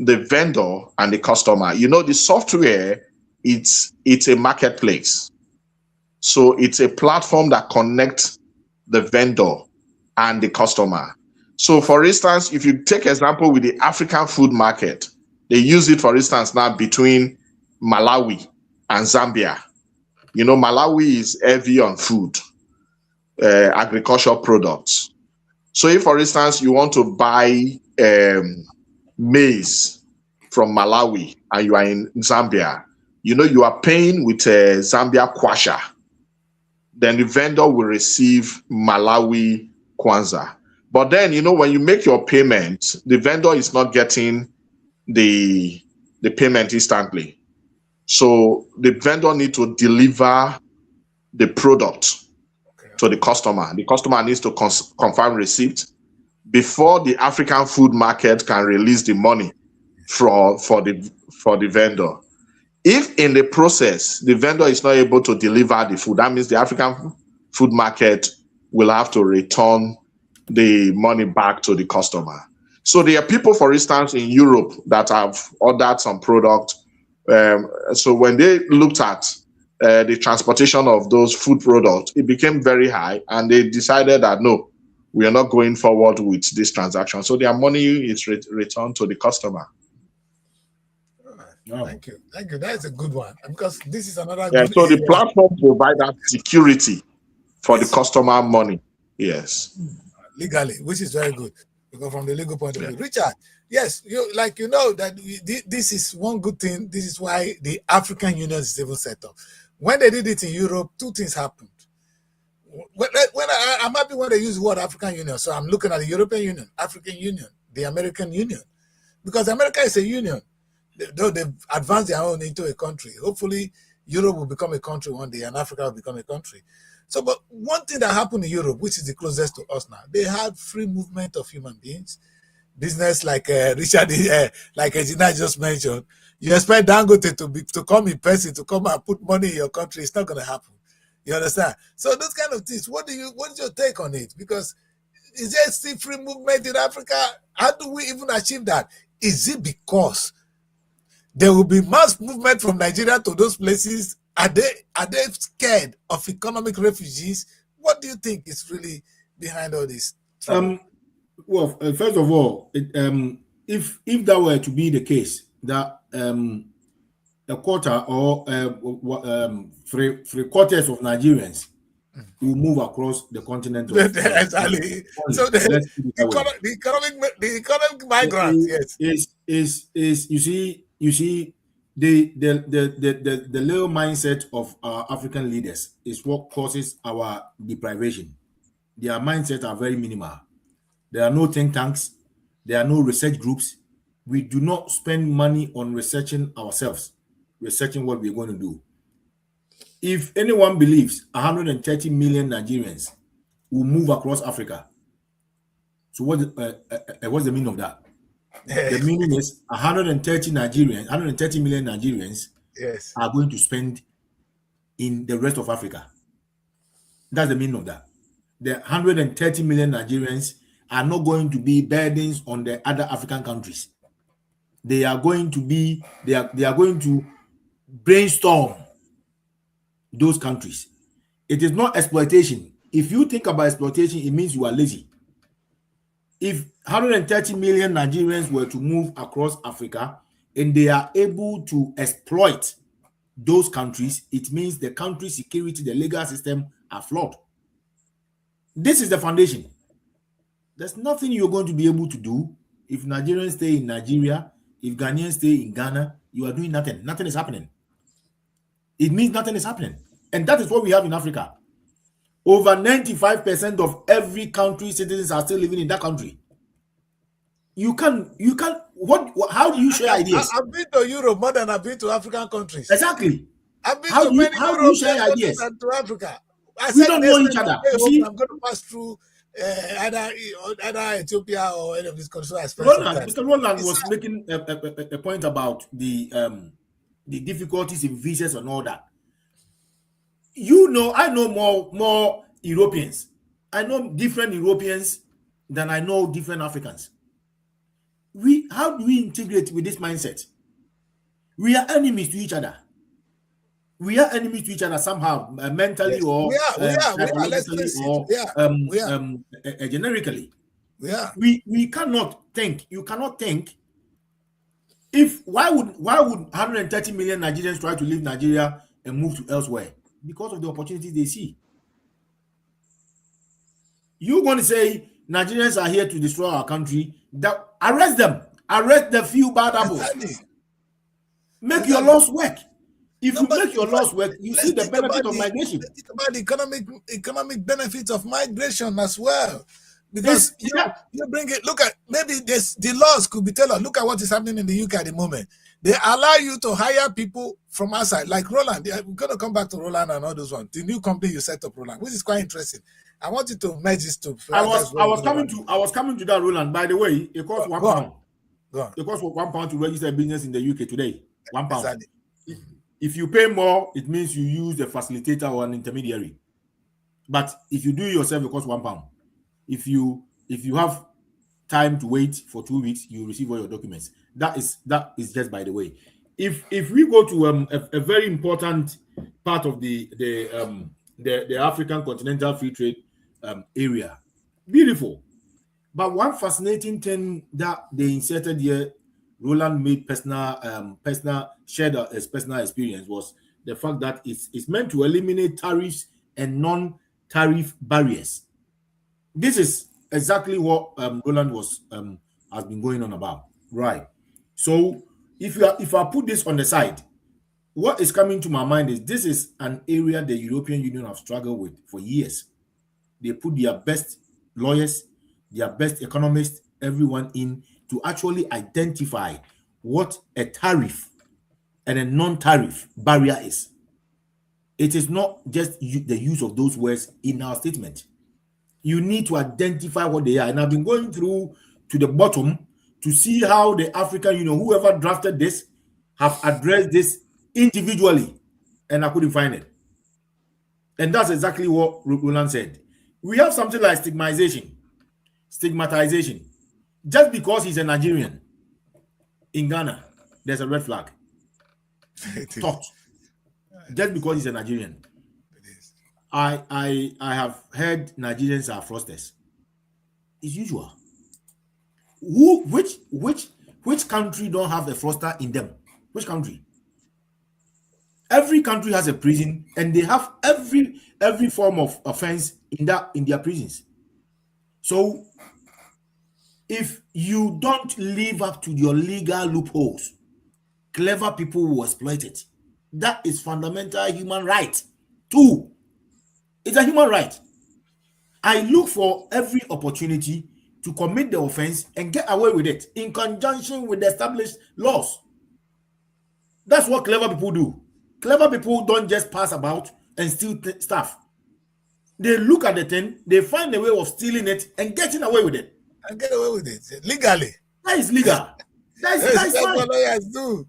the vendor and the customer. You know, the software, it's a marketplace. So it's a platform that connects the vendor and the customer. So for instance, if you take example with the African food market, they use it, for instance, now between Malawi and Zambia. You know, Malawi is heavy on food, agricultural products. So if, for instance, you want to buy maize from Malawi and you are in Zambia, you know, you are paying with a Zambia kwacha. Then the vendor will receive Malawi kwanza. But then, you know, when you make your payment, the vendor is not getting the payment instantly. So the vendor needs to deliver the product to the customer. The customer needs to confirm receipt before the African food market can release the money for the vendor. If in the process the vendor is not able to deliver the food, that means the African food market will have to return the money back to the customer. So there are people, for instance, in Europe that have ordered some product. So when they looked at the transportation of those food products, it became very high, and they decided that no, we are not going forward with this transaction. So their money is returned to the customer. Oh. Thank you. That's a good one, because this is another. Yeah. Good so area. The platform provides that security for the customer money. Yes. Legally, which is very good, because from the legal point of view, Richard. Yes, you know that this is one good thing. This is why the African Union is even set up. When they did it in Europe, two things happened. I'm happy when they use the word African Union. So I'm looking at the European Union, African Union, the American Union, because America is a union. Though they've advanced their own into a country. Hopefully, Europe will become a country one day, and Africa will become a country. So, but one thing that happened in Europe, which is the closest to us now, they had free movement of human beings. Business like Richard, like Ediri just mentioned, you expect Dangote to come in person to come and put money in your country. It's not going to happen. You understand? So those kind of things. What's your take on it? Because is there still free movement in Africa? How do we even achieve that? Is it because there will be mass movement from Nigeria to those places? Are they scared of economic refugees? What do you think is really behind all this? Well, first of all, if that were to be the case, that a quarter or 3/4 of Nigerians will move across the continent. Exactly. So the economic migrants, yes, is you see the little mindset of our African leaders is what causes our deprivation. Their mindsets are very minimal. There are no think tanks. There are no research groups. We do not spend money on researching ourselves, researching what we're going to do. If anyone believes 130 million Nigerians will move across Africa, so what's the meaning of that? The meaning is 130 million Nigerians are going to spend in the rest of Africa. That's the meaning of that. The 130 million Nigerians are not going to be burdens on the other African countries. They are going to brainstorm those countries. It is not exploitation. If you think about exploitation, it means you are lazy. If 130 million Nigerians were to move across Africa, and they are able to exploit those countries, it means the country security, the legal system are flawed. This is the foundation. There's nothing you're going to be able to do if Nigerians stay in Nigeria, if Ghanaians stay in Ghana. You are doing nothing. Nothing is happening. It means nothing is happening. And that is what we have in Africa. Over 95% of every country citizens are still living in that country. You can't, how do you share ideas? I've been to Europe more than I've been to African countries. Exactly. I've been to many how do you share ideas? To Africa. We don't know each other. I'm going to pass through either Ethiopia or any of these countries. Mr. Roland was making a point about the difficulties in visas and all that. I know more Europeans. I know different Europeans than I know different Africans. How do we integrate with this mindset? We are enemies to each other. We are enemies to each other somehow, mentally or psychologically or generically. We cannot think. You cannot think. Why would 130 million Nigerians try to leave Nigeria and move to elsewhere? Because of the opportunities they see. You're going to say Nigerians are here to destroy our country. Arrest them. Arrest the few bad apples. Make your laws work. If you make your laws work, you see the benefit of migration. Think about the economic benefits of migration as well. Because you bring it, look at, maybe the laws could be tailored. Look at what is happening in the UK at the moment. They allow you to hire people from outside, like Roland. We're going to come back to Roland and all those ones. The new company you set up, Roland, which is quite interesting. I want you to merge this to. I was coming to that, Roland. By the way, it costs £1. It costs £1 to register a business in the UK today. £1. Exactly. If you pay more, it means you use a facilitator or an intermediary. But if you do it yourself, it costs £1. If you have time to wait for 2 weeks, you receive all your documents. That is just by the way. If we go to a very important part of the African Continental Free Trade area, beautiful. But one fascinating thing that they inserted here, Roland made shared his personal experience, was the fact that it's meant to eliminate tariffs and non-tariff barriers. This is exactly what Roland has been going on about, right? So if I put this on the side, what is coming to my mind is this is an area the European Union have struggled with for years. They put their best lawyers, their best economists, everyone in to actually identify what a tariff and a non-tariff barrier is. It is not just the use of those words in our statement. You need to identify what they are. And I've been going through to the bottom to see how the African Union, whoever drafted this, have addressed this individually. And I couldn't find it. And that's exactly what Roland said. We have something like stigmatization. Just because he's a Nigerian in Ghana, there's a red flag. Thought. Just because he's a Nigerian. I have heard Nigerians are fraudsters. It's usual. Which country don't have a fraudster in them? Which country? Every country has a prison, and they have every form of offense in their prisons. So if you don't live up to your legal loopholes, clever people will exploit it. That is fundamental human right. Two, it's a human right. I look for every opportunity to commit the offense and get away with it in conjunction with the established laws. That's what clever people do. Clever people don't just pass about and steal stuff. They look at the thing, they find a way of stealing it and getting away with it. And get away with it legally. That is legal. That's fine. What lawyers do.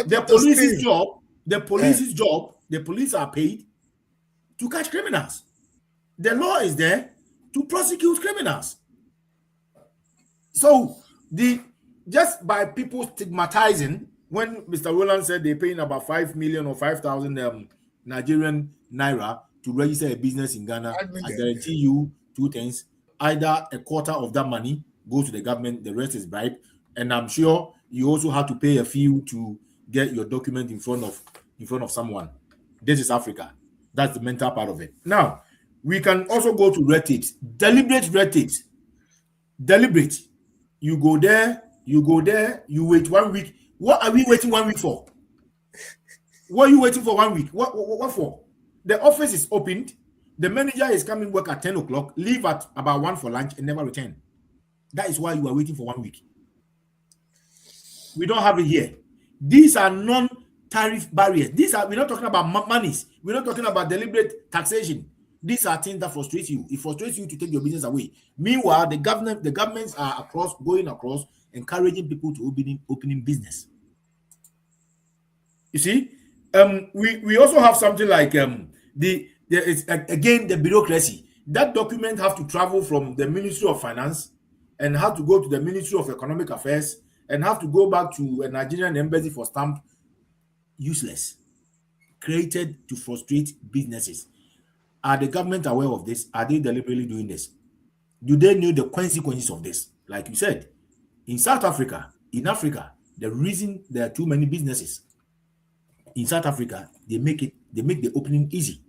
The police's job, the police are paid to catch criminals. The law is there to prosecute criminals. So just by people stigmatizing, when Mr. Roland said they're paying about 5 million or 5,000 Nigerian naira to register a business in Ghana, I guarantee you two things. Either a quarter of that money goes to the government, the rest is bribe. And I'm sure you also have to pay a fee to get your document in front of someone. This is Africa. That's the mental part of it. Now, we can also go to red tapes, deliberate red tapes. Deliberate. You go there, you wait 1 week. What are we waiting 1 week for? What are you waiting for 1 week? What for? The office is opened. The manager is coming work at 10 o'clock, leave at about 1 for lunch, and never return. That is why you are waiting for 1 week. We don't have it here. These are non-tariff barriers. We're not talking about monies. We're not talking about deliberate taxation. These are things that frustrate you. It frustrates you to take your business away. Meanwhile, the governments are going across, encouraging people to opening business. You see, we also have something like the bureaucracy. That document have to travel from the Ministry of Finance and have to go to the Ministry of Economic Affairs and have to go back to a Nigerian embassy for stamp. Useless. Created to frustrate businesses. Are the government aware of this? Are they deliberately doing this? Do they know the consequences of this? Like you said, in South Africa, in Africa, the reason there are too many businesses in South Africa, they make the opening easy.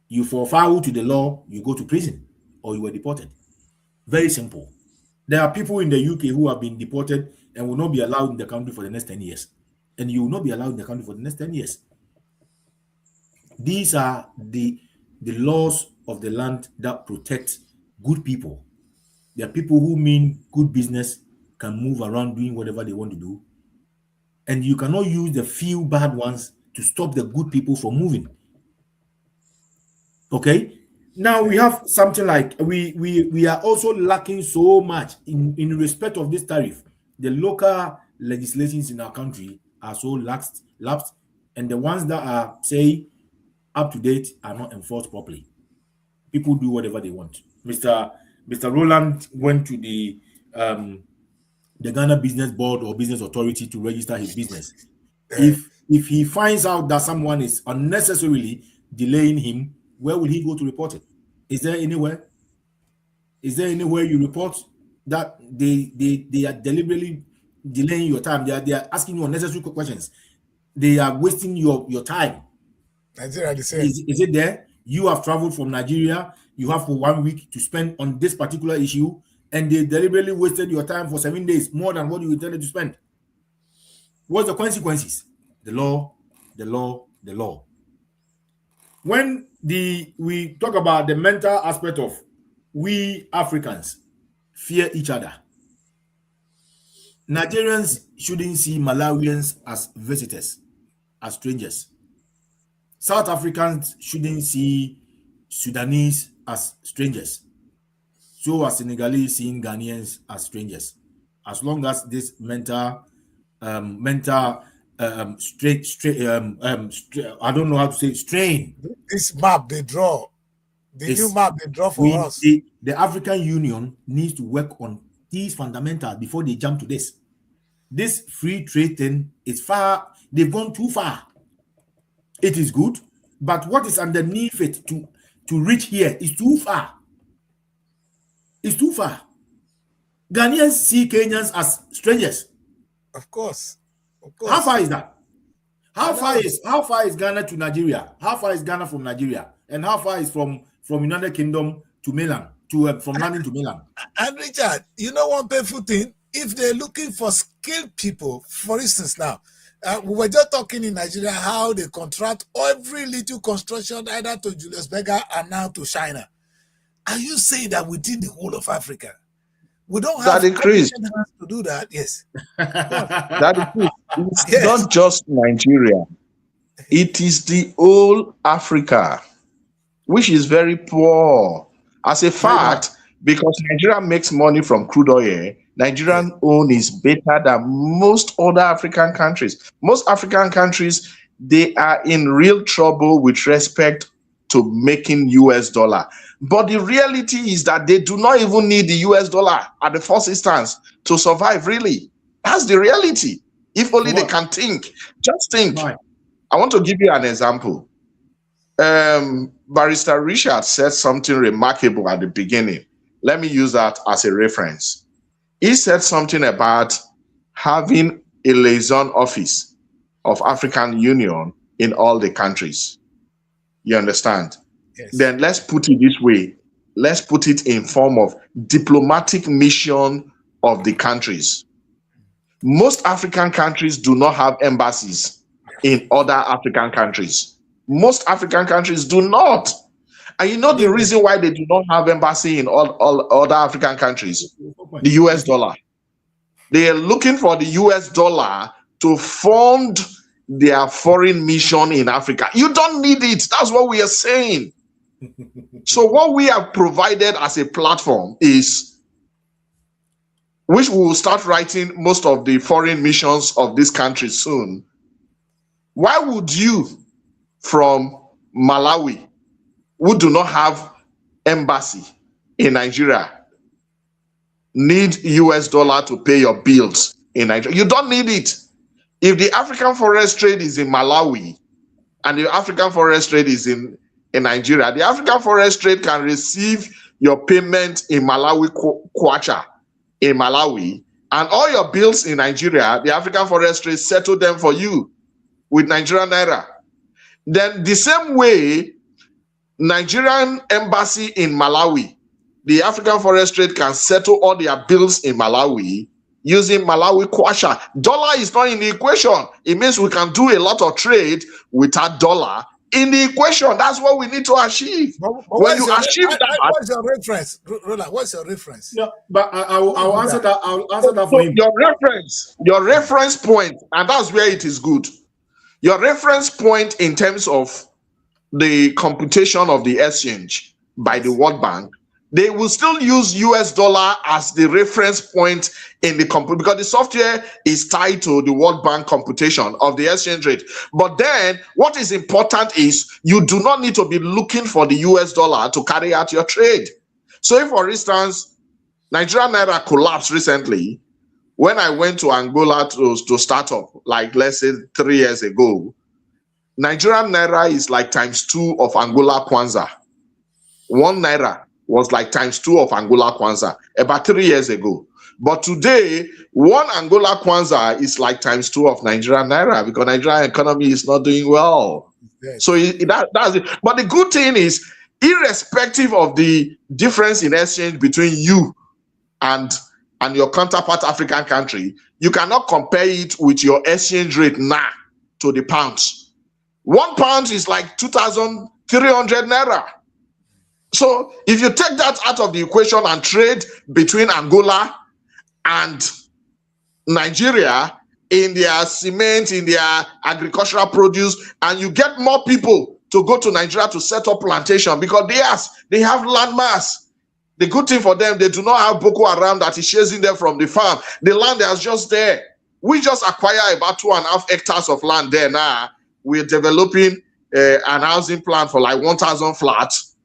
You fall foul to the law, you go to prison, or you were deported. Very simple. There are people in the UK who have been deported and will not be allowed in the country for the next 10 years. And you will not be allowed in the country for the next 10 years. These are the laws of the land that protect good people. There are people who mean good business, can move around doing whatever they want to do. And you cannot use the few bad ones to stop the good people from moving. Okay? Now we have something like we are also lacking so much in respect of this tariff. The local legislations in our country are so lapsed, and the ones that are, say, up to date are not enforced properly. People do whatever they want. Mr. Roland went to the Ghana Business Board or Business Authority to register his business. If he finds out that someone is unnecessarily delaying him, where will he go to report it? Is there anywhere? Is there anywhere you report that they are deliberately delaying your time? They are asking you unnecessary questions. They are wasting your time. Nigeria, the same. Is it there? You have traveled from Nigeria. You have for 1 week to spend on this particular issue, and they deliberately wasted your time for 7 days, more than what you intended to spend. What's the consequences? The law, the law, the law. When we talk about the mental aspect of we Africans fear each other, Nigerians shouldn't see Malawians as visitors, as strangers. South Africans shouldn't see Sudanese as strangers. So are Senegalese seeing Ghanaians as strangers. As long as this mental I don't know how to say strain. This map they draw, new map they draw for us. The African Union needs to work on these fundamentals before they jump to this. This free trade thing is far, they've gone too far. It is good, but what is underneath it to reach here is too far. It's too far. Ghanaians see Kenyans as strangers. Of course. How far is that? How far is Ghana to Nigeria? How far is Ghana from Nigeria? And how far is from United Kingdom to Milan, from London to Milan? And Richard, you know one painful thing? If they're looking for skilled people, for instance, now we were just talking in Nigeria how they contract every little construction either to Julius Berger and now to China. Are you saying that within the whole of Africa, we don't have to do that? Yes. That is it's not just Nigeria. It is the whole Africa, which is very poor. As a fact, because Nigeria makes money from crude oil, Nigerian own is better than most other African countries. Most African countries, they are in real trouble with respect to making US dollar. But the reality is that they do not even need the US dollar at the first instance to survive, really. That's the reality. If only they can think. Just think. Right. I want to give you an example. Barrister Richard said something remarkable at the beginning. Let me use that as a reference. He said something about having a liaison office of African Union in all the countries. You understand? Yes. Then let's put it this way. Let's put it in form of diplomatic mission of the countries. Most African countries do not have embassies in other African countries. Most African countries do not. And you know the reason why they do not have embassy in all other African countries? The US dollar. They are looking for the US dollar to fund their foreign mission in Africa. You don't need it. That's what we are saying. So what we have provided as a platform is, which we will start writing most of the foreign missions of this country soon. Why would you from Malawi, who do not have embassy in Nigeria, need US dollar to pay your bills in Nigeria? You don't need it. If the African forest trade is in Malawi and the African forest trade is in Nigeria, the African forest trade can receive your payment in Malawi kwacha in Malawi, and all your bills in Nigeria, the African forest trade settle them for you with Nigerian naira. Then the same way, Nigerian embassy in Malawi, the African forest trade can settle all their bills in Malawi using Malawi kwacha. Dollar is not in the equation. It means we can do a lot of trade without dollar in the equation. That's what we need to achieve. But when you achieve that, what's your reference, Roland? What's your reference? Yeah, but I'll answer that. I'll answer that for him. Your reference point, and that's where it is good. Your reference point in terms of the computation of the exchange by the World Bank, they will still use US dollar as the reference point in the because the software is tied to the World Bank computation of the exchange rate. But then what is important is you do not need to be looking for the US dollar to carry out your trade. So if, for instance, Nigerian naira collapsed recently, when I went to Angola to start up, like let's say 3 years ago, Nigerian naira is like ×2 of Angola kwanza. 1 naira was like ×2 of Angola kwanza about 3 years ago. But today, 1 Angola kwanza is like ×2 of Nigerian naira because Nigerian economy is not doing well. Yes. So that's it. But the good thing is, irrespective of the difference in exchange between you and your counterpart African country, you cannot compare it with your exchange rate now to the pounds. 1 pound is like 2,300 naira. So if you take that out of the equation and trade between Angola and Nigeria in their cement, in their agricultural produce, and you get more people to go to Nigeria to set up plantation because they have land mass. The good thing for them, they do not have Boko Haram that is chasing them from the farm. The land is just there. We just acquire about 2.5 hectares of land there now. We're developing an housing plan for like 1,000 flats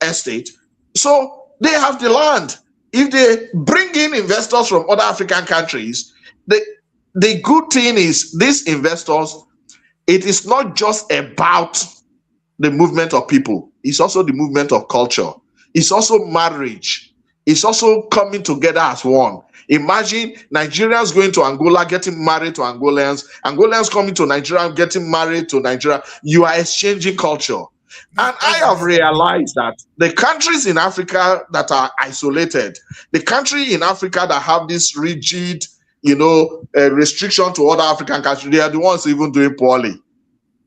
estate. So they have the land. If they bring in investors from other African countries, the good thing is these investors, it is not just about the movement of people. It's also the movement of culture. It's also marriage. It's also coming together as one. Imagine Nigerians going to Angola, getting married to Angolans, Angolans coming to Nigeria, getting married to Nigeria. You are exchanging culture. And I have realized that the countries in Africa that are isolated, the country in Africa that have this rigid, restriction to other African countries, they are the ones even doing poorly.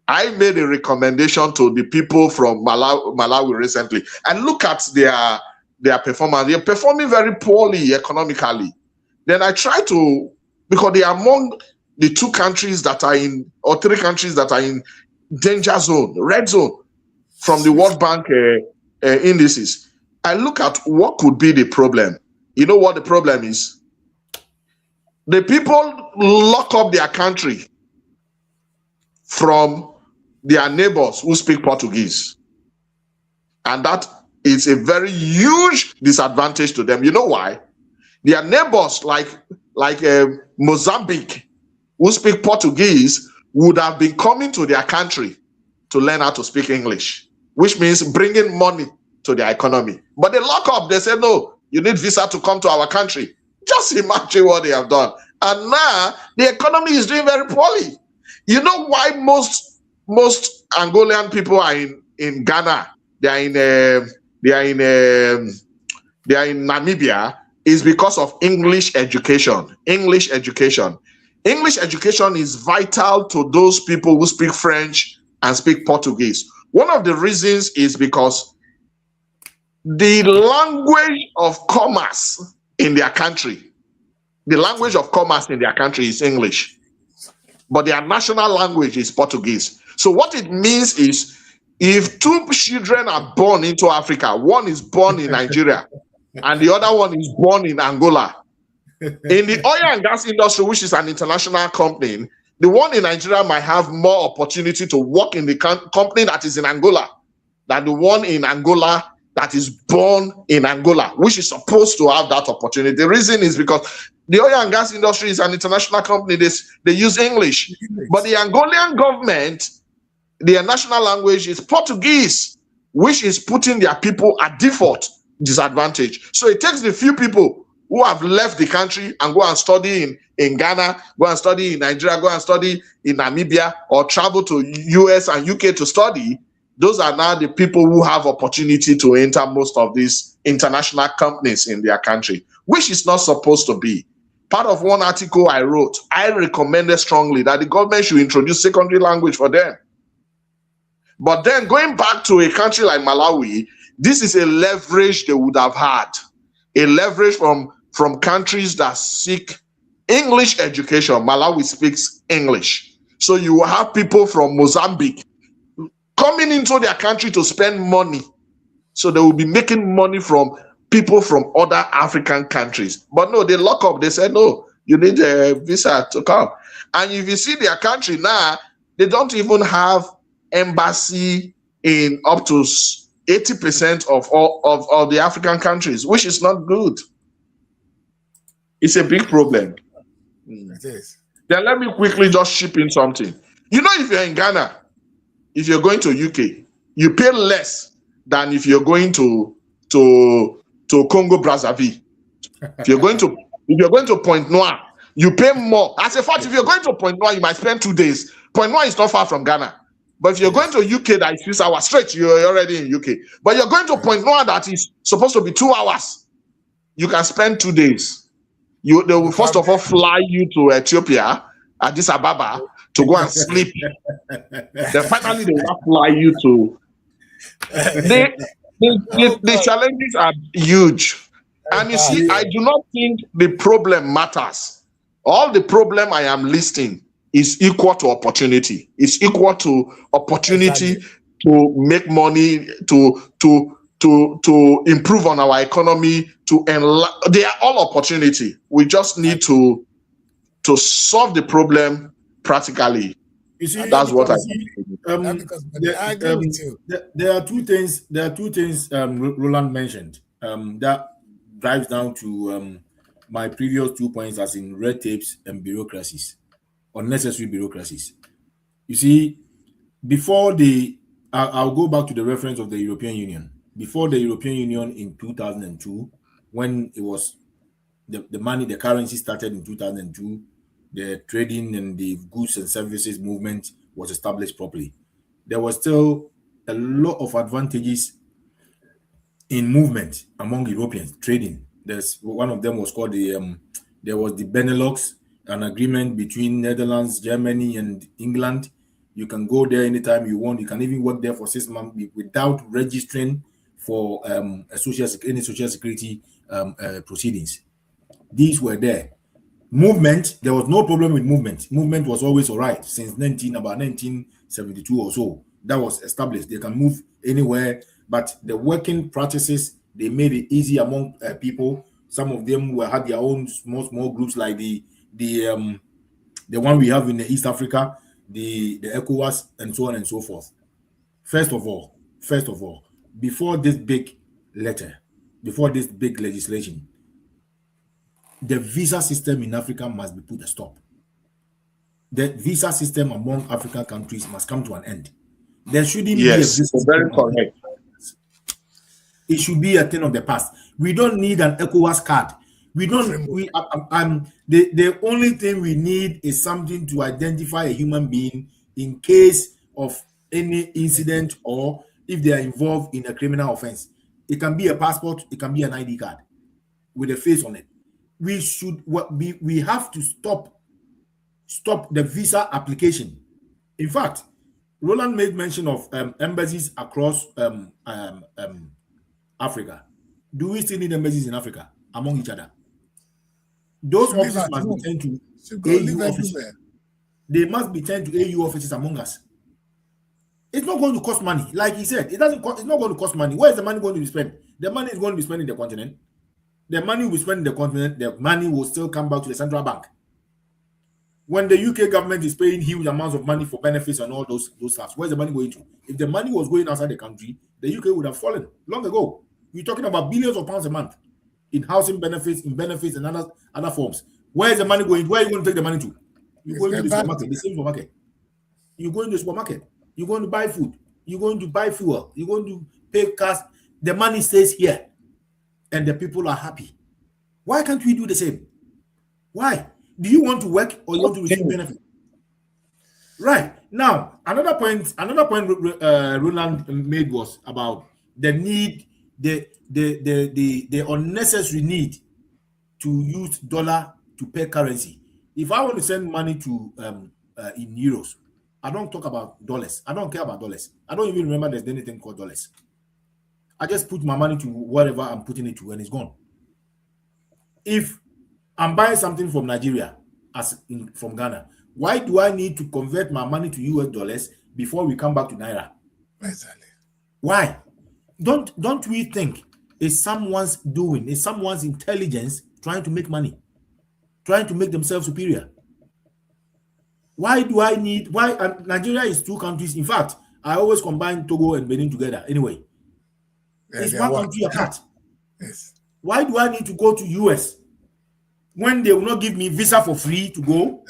I made a recommendation to the people from Malawi recently, and look at their performance. They're performing very poorly economically. Then I try to, because they are among the 2 countries that are in, or 3 countries that are in danger zone, red zone, from the World Bank indices. I look at what could be the problem. You know what the problem is? The people lock up their country from their neighbors who speak Portuguese. And that is a very huge disadvantage to them. You know why? Their neighbors like Mozambique, who speak Portuguese, would have been coming to their country to learn how to speak English, which means bringing money to their economy. But they lock up. They say, no, you need visa to come to our country. Just imagine what they have done. And now the economy is doing very poorly. You know why most Angolan people are in Ghana? They are in Namibia, is because of English education. English education is vital to those people who speak French and speak Portuguese. One of the reasons is because the language of commerce in their country, is English, but their national language is Portuguese. So what it means is, if two children are born into Africa, one is born in Nigeria and the other one is born in Angola, in the oil and gas industry, which is an international company, the one in Nigeria might have more opportunity to work in the company that is in Angola than the one in Angola that is born in Angola, which is supposed to have that opportunity. The reason is because the oil and gas industry is an international company. They use English. But the Angolan government, their national language is Portuguese, which is putting their people at default disadvantage. So it takes the few people who have left the country and go and study in Ghana, go and study in Nigeria, go and study in Namibia, or travel to US and UK to study. Those are now the people who have opportunity to enter most of these international companies in their country, which is not supposed to be. Part of one article I wrote, I recommended strongly that the government should introduce secondary language for them. But then going back to a country like Malawi, this is a leverage they would have had, a leverage from countries that seek English education. Malawi speaks English. So you will have people from Mozambique coming into their country to spend money. So they will be making money from people from other African countries. But no, they lock up. They said, no, you need a visa to come. And if you see their country now, they don't even have embassy in up to 80% of all the African countries, which is not good. It's a big problem. It is. Then let me quickly just chip in something. You know, if you're in Ghana, if you're going to UK, you pay less than if you're going to Congo Brazzaville. If you're going to Point Noir, you pay more. As a fact, if you're going to Point Noir, you might spend 2 days. Point Noir is not far from Ghana. But if you're going to UK, that is 6 hours straight, you're already in UK. But you're going to Point Noir, that is supposed to be 2 hours. You can spend 2 days. They will first of all fly you to Ethiopia, Addis Ababa, to go and sleep. Then finally they will fly you to. The challenges are huge. And you see, I do not think the problem matters. All the problem I am listing is equal to opportunity. It's equal to opportunity to make money, to improve on our economy, they are all opportunity. We just need to solve the problem practically. You see, that's what I agree with you. There are two things Roland mentioned that drives down to my previous 2 points, as in red tapes and bureaucracies, unnecessary bureaucracies. You see, before I'll go back to the reference of the European Union. Before the European Union in 2002, when it was the money, the currency started in 2002, the trading and the goods and services movement was established properly. There was still a lot of advantages in movement among Europeans, trading. There's one of them was called there was the Benelux, an agreement between Netherlands, Germany, and England. You can go there anytime you want. You can even work there for 6 months without registering for any social security proceedings. These were there. Movement, there was no problem with movement. Movement was always all right since about 1972 or so. That was established. They can move anywhere, but the working practices, they made it easy among people. Some of them had their own small groups, like the one we have in the East Africa, the ECOWAS, and so on and so forth. First of all, before this big letter, before this big legislation, the visa system in Africa must be put a stop. The visa system among African countries must come to an end. There shouldn't be a visa system. Very correct. It should be a thing of the past. We don't need an ECOWAS card. We don't. The only thing we need is something to identify a human being in case of any incident or if they are involved in a criminal offense. It can be a passport. It can be an ID card with a face on it. We have to stop the visa application. In fact, Roland made mention of embassies across Africa. Do we still need embassies in Africa among each other? Those offices must be turned to AU offices. They must be turned to AU offices among us. It's not going to cost money. Like he said, it's not going to cost money. Where is the money going to be spent? The money is going to be spent in the continent. The money will be spent in the continent. The money will still come back to the central bank. When the UK government is paying huge amounts of money for benefits and all those stuff, where's the money going to? If the money was going outside the country, the UK would have fallen long ago. We're talking about billions of pounds a month in housing benefits, and other forms. Where is the money going? Where are you going to take the money to? You're going to the supermarket, the same supermarket. You go in the supermarket. You're going to buy food. You're going to buy fuel. You're going to pay cash. The money stays here, and the people are happy. Why can't we do the same? Why? Do you want to work or you want to receive benefit? Right. Now, another point Roland made was about the need, the unnecessary need to use dollar to pay currency. If I want to send money to in euros, I don't talk about dollars. I don't care about dollars. I don't even remember there's anything called dollars. I just put my money to whatever I'm putting it to and it's gone. If I'm buying something from Nigeria, from Ghana, why do I need to convert my money to US dollars before we come back to Naira? Exactly. Why? Don't we think it's someone's doing, it's someone's intelligence trying to make money, trying to make themselves superior? Why Nigeria is two countries. In fact, I always combine Togo and Benin together. Anyway, it's one country apart. Yes. Why do I need to go to US when they will not give me visa for free to go?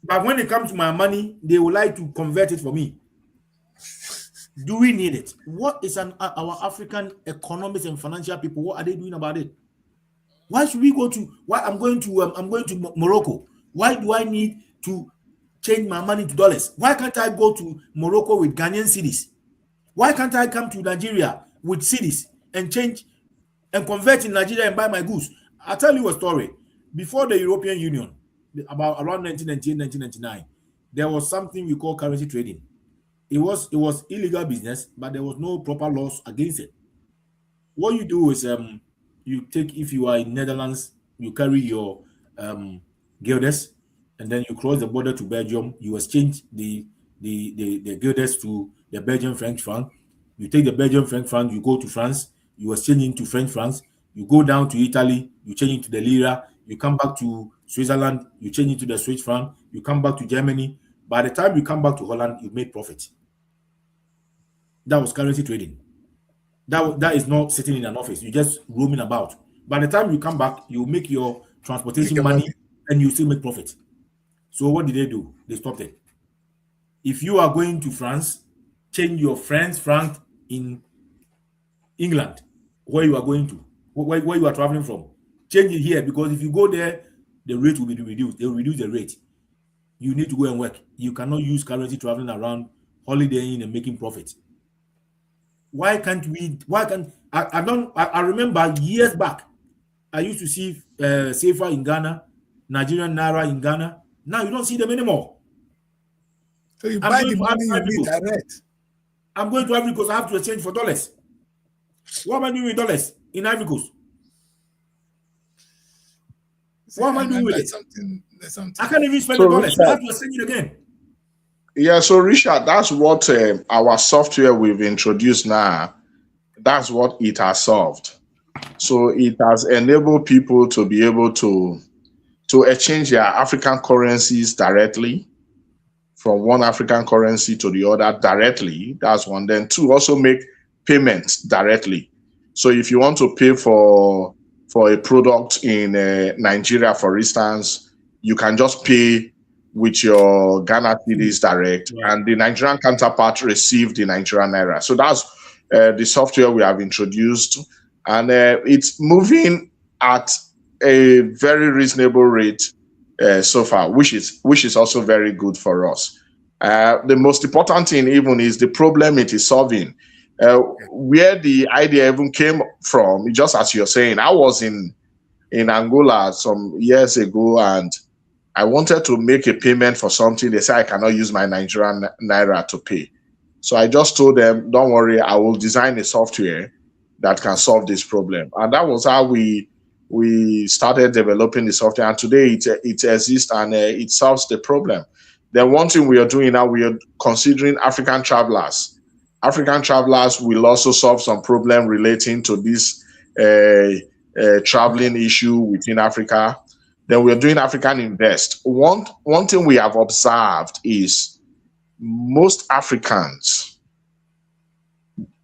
But when it comes to my money, they would like to convert it for me. Do we need it? What is our African economics and financial people? What are they doing about it? Why should we go to? I'm going to Morocco. Why do I need to change my money to dollars? Why can't I go to Morocco with Ghanaian cedis? Why can't I come to Nigeria with cedis and change and convert in Nigeria and buy my goods? I'll tell you a story. Before the European Union, about around 1998, 1999, there was something we call currency trading. It was illegal business, but there was no proper laws against it. What you do is you take, if you are in Netherlands, you carry your guilders, and then you cross the border to Belgium. You exchange the guilders to the Belgian French franc. You take the Belgian French franc, you go to France, you exchange into French francs. You go down to Italy, you change into the lira. You come back to Switzerland, you change into the Swiss franc. You come back to Germany. By the time you come back to Holland, you made profit. That was currency trading. That is not sitting in an office. You're just roaming about. By the time you come back, you make your transportation money and you still make profit. So what did they do? They stopped it. If you are going to France, change your French franc in England, where you are going to, where you are traveling from. Change it here, because if you go there, the rate will be reduced. They will reduce the rate. You need to go and work. You cannot use currency traveling around, holidaying and making profit. Why can't we? I remember years back, I used to see Safer in Ghana, Nigerian Naira in Ghana. Now you don't see them anymore. So you buy the money you need direct. I'm going to Ivory Coast. I have to exchange for dollars. What am I doing with dollars in Ivory Coast? What am I doing with it? Something. I can't even spend the dollars. I have to exchange it again. Yeah, so Richard, that's what our software we've introduced now, that's what it has solved. So it has enabled people to be able to exchange their African currencies directly from one African currency to the other directly. That's one. Then two, also make payments directly. So if you want to pay for a product in Nigeria, for instance, you can just pay with your Ghana cedis direct, and the Nigerian counterpart receive the Nigerian Naira. So that's the software we have introduced, and it's moving at a very reasonable rate so far, which is also very good for us. The most important thing even is the problem it is solving. Where the idea even came from, just as you're saying, I was in Angola some years ago, and I wanted to make a payment for something. They said I cannot use my Nigerian naira to pay. So I just told them, don't worry, I will design a software that can solve this problem. And that was how we started developing the software. And today it exists and it solves the problem. Then one thing we are doing now, we are considering African travelers. African travelers will also solve some problem relating to this traveling issue within Africa. Then we are doing African Invest. One thing we have observed is most Africans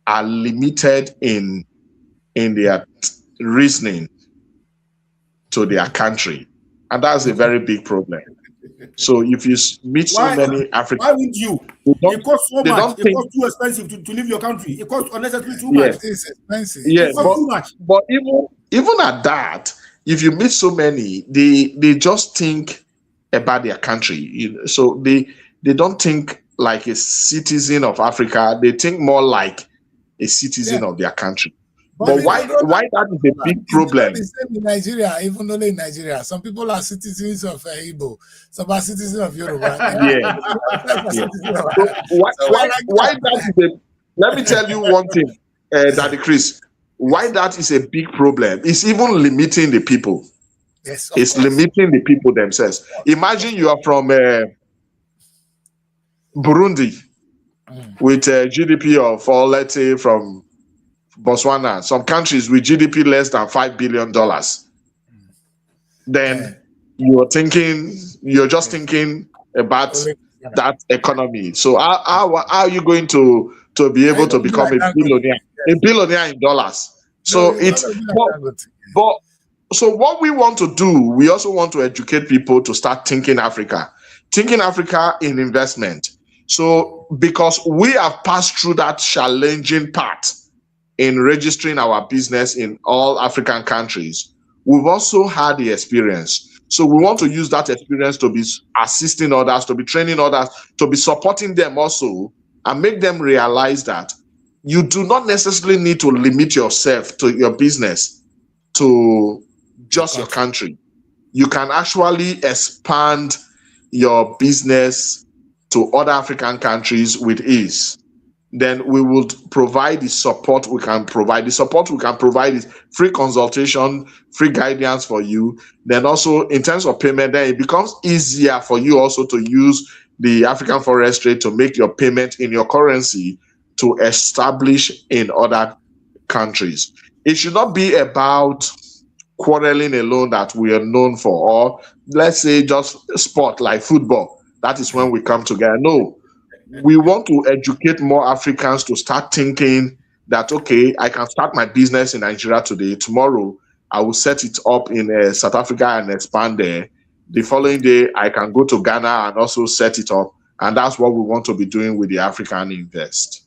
are limited in their reasoning to their country, and that's a very big problem. So if you meet so many Africans, why would you? It costs so much. It costs too expensive to leave your country. It costs unnecessarily too much. It's expensive. Yeah, it costs too much. But even at that, if you meet so many, they just think about their country. So they don't think like a citizen of Africa. They think more like a citizen of their country. But why that is a big problem? It's the same in Nigeria, even only in Nigeria. Some people are citizens of Igbo, some are citizens of Yoruba. So why that is a, let me tell you one thing, Daddy Chris, why that is a big problem. It's even limiting the people. Yes, it's limiting the people themselves. Imagine you are from Burundi with a GDP of, or let's say from Botswana, some countries with GDP less than $5 billion. Then you're just thinking about that economy. So how are you going to be able to become a billionaire in dollars? So so what we want to do, we also want to educate people to start thinking Africa in investment. So because we have passed through that challenging part in registering our business in all African countries, we've also had the experience. So we want to use that experience to be assisting others, to be training others, to be supporting them also, and make them realize that you do not necessarily need to limit yourself to your business to just your country. You can actually expand your business to other African countries with ease. Then we will provide the support we can provide. The support we can provide is free consultation, free guidance for you. Then also in terms of payment, then it becomes easier for you also to use the African forex trade to make your payment in your currency to establish in other countries. It should not be about quarreling alone that we are known for, or let's say just sport like football. That is when we come together. No. We want to educate more Africans to start thinking that, okay, I can start my business in Nigeria today. Tomorrow, I will set it up in South Africa and expand there. The following day, I can go to Ghana and also set it up. And that's what we want to be doing with the African Invest.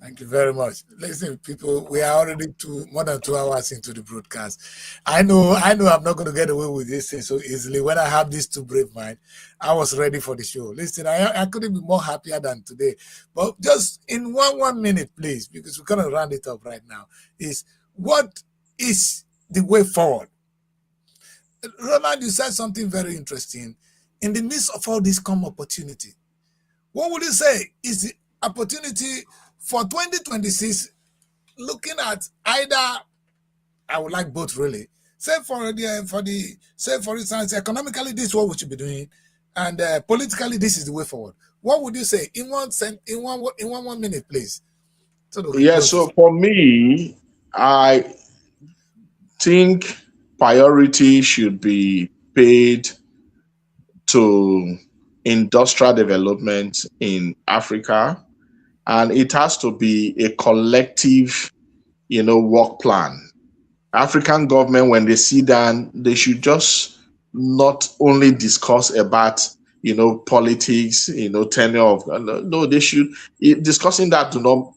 Thank you very much. Listen, people, we are already more than 2 hours into the broadcast. I know I'm not going to get away with this thing so easily. When I have this two brave mind, I was ready for the show. Listen, I couldn't be more happier than today. But just in one minute, please, because we're going to round it up right now, is what is the way forward? Roland, you said something very interesting. In the midst of all this come opportunity, what would you say is the opportunity for 2026, looking at either, I would like both really. Say for instance, economically, this is what we should be doing, and politically, this is the way forward. What would you say in one minute, please? So for me, I think priority should be paid to industrial development in Africa. And it has to be a collective, work plan. African government, when they sit down, they should just not only discuss about, politics, tenure of, no, they should, discussing that do not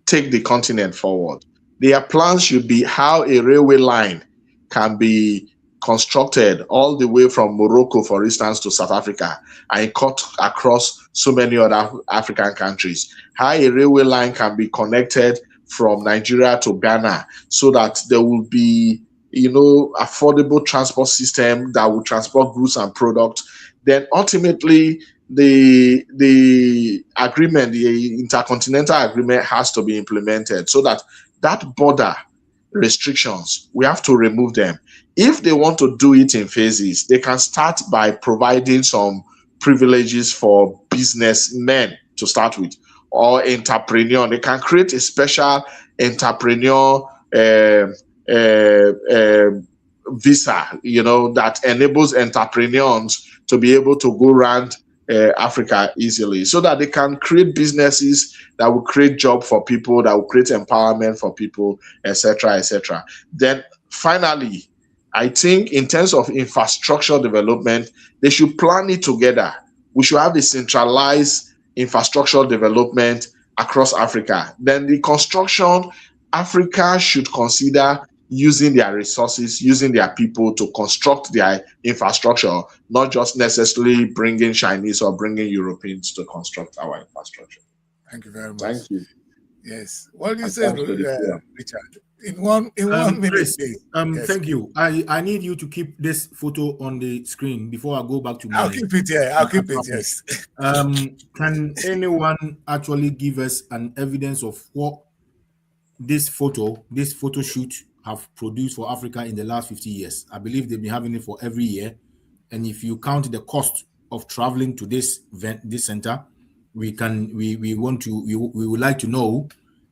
take the continent forward. Their plans should be how a railway line can be constructed all the way from Morocco, for instance, to South Africa, and it cut across so many other African countries. How a railway line can be connected from Nigeria to Ghana so that there will be, affordable transport system that will transport goods and products. Then ultimately, the agreement, the intercontinental agreement, has to be implemented so that border restrictions, we have to remove them. If they want to do it in phases, they can start by providing some privileges for businessmen to start with, or entrepreneur. They can create a special entrepreneur visa, that enables entrepreneurs to be able to go around Africa easily, so that they can create businesses that will create job for people, that will create empowerment for people, etc., etc. Then finally, I think in terms of infrastructure development, they should plan it together. We should have a centralized infrastructure development across Africa. Then the construction, Africa should consider using their resources, using their people to construct their infrastructure, not just necessarily bringing Chinese or bringing Europeans to construct our infrastructure. Thank you very much. Thank you. Yes. What do you say, Richard? In one minute, Chris, please. Yes. Thank you. I need you to keep this photo on the screen before I go back to my... I'll keep it here. I'll keep it, yes. Can anyone actually give us an evidence of what this photo shoot have produced for Africa in the last 50 years? I believe they've been having it for every year. And if you count the cost of traveling to this center, we would like to know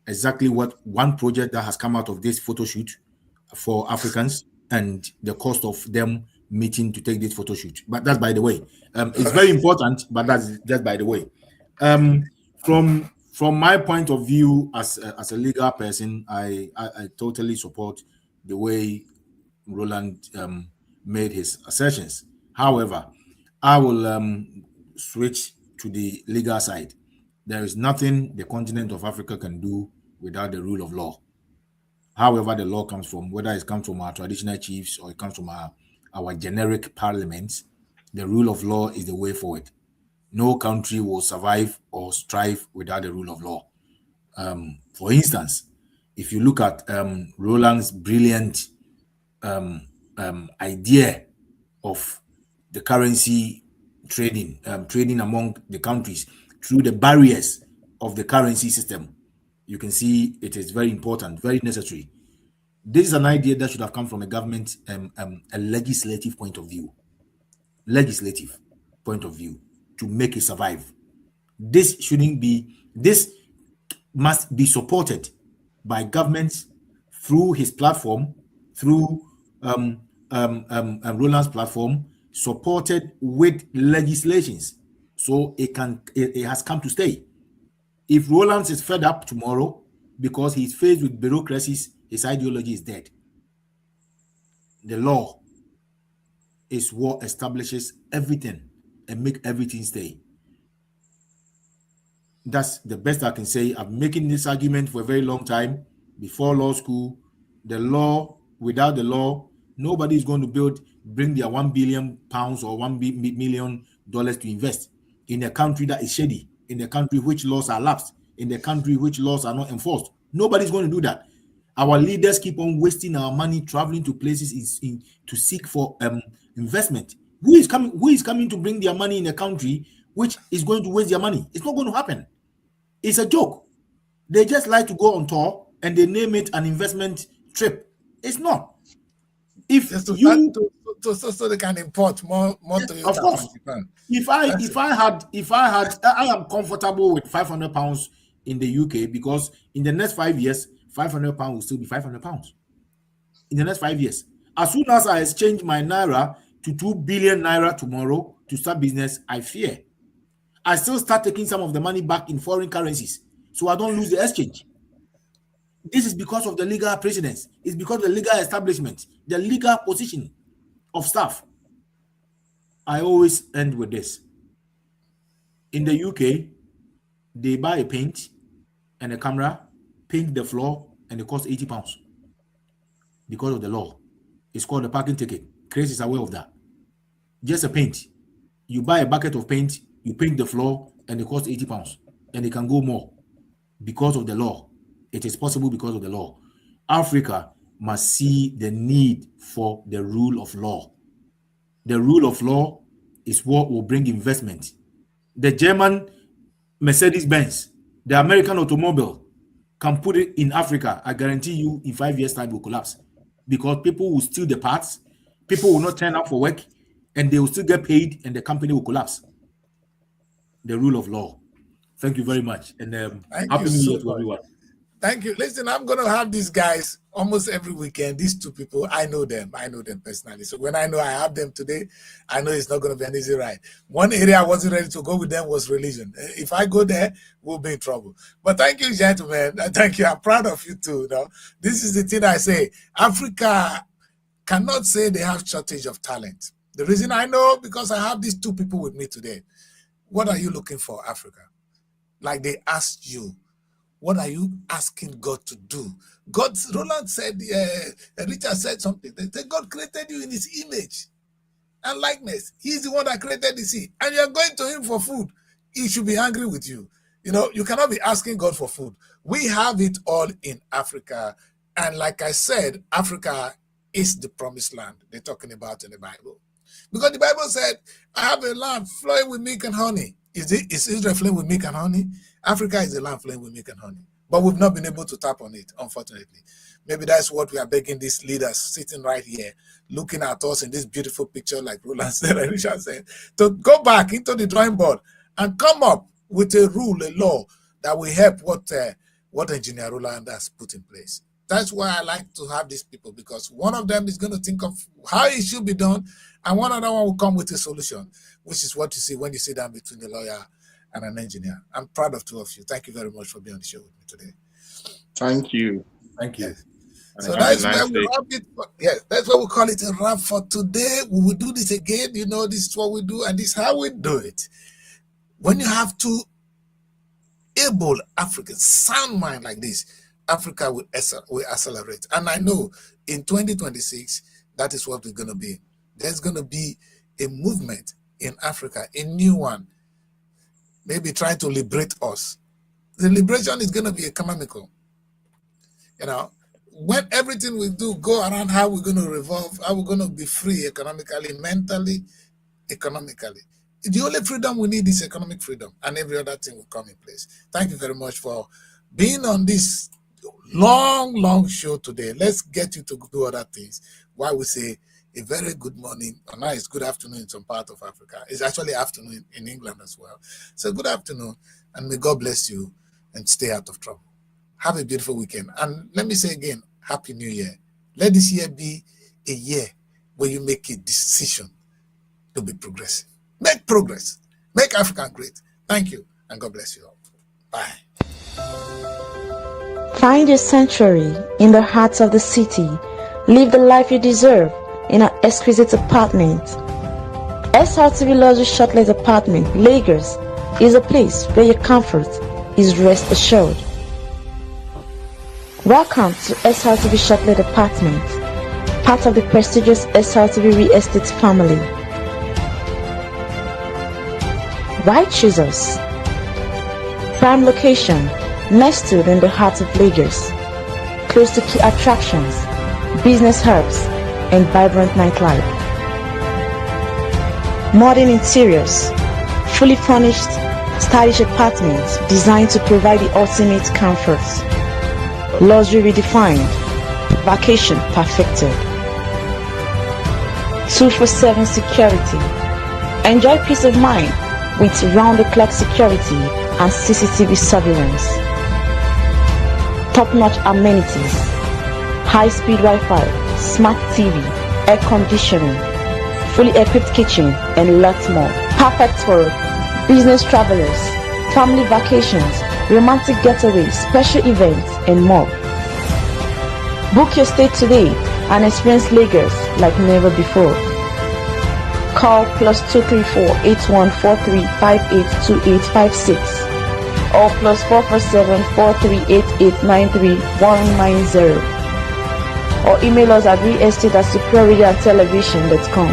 exactly what one project that has come out of this photo shoot for Africans and the cost of them meeting to take this photo shoot. But that's by the way. It's very important, but that's just by the way. From my point of view as a legal person, I totally support the way Roland made his assertions. However, I will switch to the legal side. There is nothing the continent of Africa can do without the rule of law. However the law comes from, whether it comes from our traditional chiefs or it comes from our generic parliaments, the rule of law is the way forward. No country will survive or strive without the rule of law. For instance, if you look at Roland's brilliant idea of the currency trading among the countries through the barriers of the currency system, you can see it is very important, very necessary. This is an idea that should have come from a government, a legislative point of view, to make it survive. This must be supported by governments through his platform, through Roland's platform, supported with legislations. So it has come to stay. If Roland is fed up tomorrow because he's faced with bureaucracies, his ideology is dead. The law is what establishes everything and make everything stay. That's the best I can say. I've been making this argument for a very long time before law school. The law, without the law, nobody is going to bring their £1 billion or $1 million to invest in a country that is shady, in a country which laws are lapsed, in a country which laws are not enforced. Nobody's going to do that. Our leaders keep on wasting our money traveling to places to seek for investment. Who is coming to bring their money in a country which is going to waste their money? It's not going to happen. It's a joke. They just like to go on tour and they name it an investment trip. It's not. If so they can import more Toyota. Of course. If I am comfortable with £500 in the UK, because in the next 5 years, £500 will still be £500. In the next 5 years, as soon as I exchange my naira to 2 billion naira tomorrow to start business, I fear I still start taking some of the money back in foreign currencies, so I don't lose the exchange. This is because of the legal precedence. It's because of the legal establishment, the legal position of staff. I always end with this. In the UK, they buy a paint and a camera, paint the floor, and it costs £80 because of the law. It's called a parking ticket. Chris is aware of that. Just a paint. You buy a bucket of paint, you paint the floor, and it costs 80 pounds. And it can go more because of the law. It is possible because of the law. Africa must see the need for the rule of law. The rule of law is what will bring investment. The German Mercedes-Benz, the American automobile, can put it in Africa. I guarantee you in 5 years' time it will collapse because people will steal the parts, people will not turn up for work, and they will still get paid, and the company will collapse. The rule of law. Thank you very much. And happy New Year to everyone. Thank you. Listen, I'm going to have these guys almost every weekend. These two people, I know them personally. So when I know I have them today, I know it's not going to be an easy ride. One area I wasn't ready to go with them was religion. If I go there, we'll be in trouble. But thank you, gentlemen. Thank you. I'm proud of you too. This is the thing I say. Africa cannot say they have shortage of talent. The reason I know, because I have these two people with me today. What are you looking for, Africa? Like they asked you, what are you asking God to do? Roland said, Richard said something. They said, God created you in his image and likeness. He's the one that created the sea. And you're going to him for food. He should be angry with you. You cannot be asking God for food. We have it all in Africa. And like I said, Africa is the promised land they're talking about in the Bible. Because the Bible said, I have a land flowing with milk and honey. Is Israel flowing with milk and honey? Africa is a land flowing with milk and honey. But we've not been able to tap on it, unfortunately. Maybe that's what we are begging these leaders sitting right here, looking at us in this beautiful picture, like Roland said and Richard said, to go back into the drawing board and come up with a rule, a law that will help what Engineer Roland has put in place. That's why I like to have these people, because one of them is going to think of how it should be done, and one other one will come with a solution, which is what you see when you sit down between a lawyer and an engineer. I'm proud of two of you. Thank you very much for being on the show with me today. Thank you. Thank you. Yes. So that's where we wrap it. Yes, that's why we call it a wrap for today. We will do this again. This is what we do, and this is how we do it. When you have two able Africans, sound mind like this, Africa will accelerate. And I know in 2026, that is what we're going to be. There's going to be a movement in Africa, a new one, maybe trying to liberate us. The liberation is going to be economical. When everything we do go around how we're going to revolve, how we're going to be free economically, mentally, economically. The only freedom we need is economic freedom, and every other thing will come in place. Thank you very much for being on this long show today. Let's get you to do other things while we say a very good morning, or now it's good afternoon in some part of Africa. It's actually afternoon in England as well. So good afternoon, and may God bless you and stay out of trouble. Have a beautiful weekend. And let me say again, Happy New Year. Let this year be a year where you make a decision to be progressive. Make progress. Make Africa great. Thank you, and God bless you all. Bye. Find a sanctuary in the heart of the city. Live the life you deserve in an exquisite apartment. SRTV Luxury Shortlet Apartment, Lagos, is a place where your comfort is rest assured. Welcome to SRTV Shortlet Apartment, part of the prestigious SRTV Real Estate family. Why choose us? Prime location, nestled in the heart of Lagos, close to key attractions, business hubs, and vibrant nightlife. Modern interiors, fully furnished, stylish apartments designed to provide the ultimate comfort. Luxury redefined, vacation perfected. 24/7 security. Enjoy peace of mind with round-the-clock security and CCTV surveillance. Top-notch amenities, high-speed Wi-Fi, smart TV, air conditioning, fully equipped kitchen, and lots more. Perfect for business travelers, family vacations, romantic getaways, special events, and more. Book your stay today and experience Lagos like never before. Call +234 8143 582856 or +447 4388 93190. or email us at realestate@superiorradioandtelevision.com.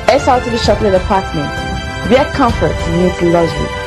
SRTV Chocolate Apartment, where comfort meets luxury.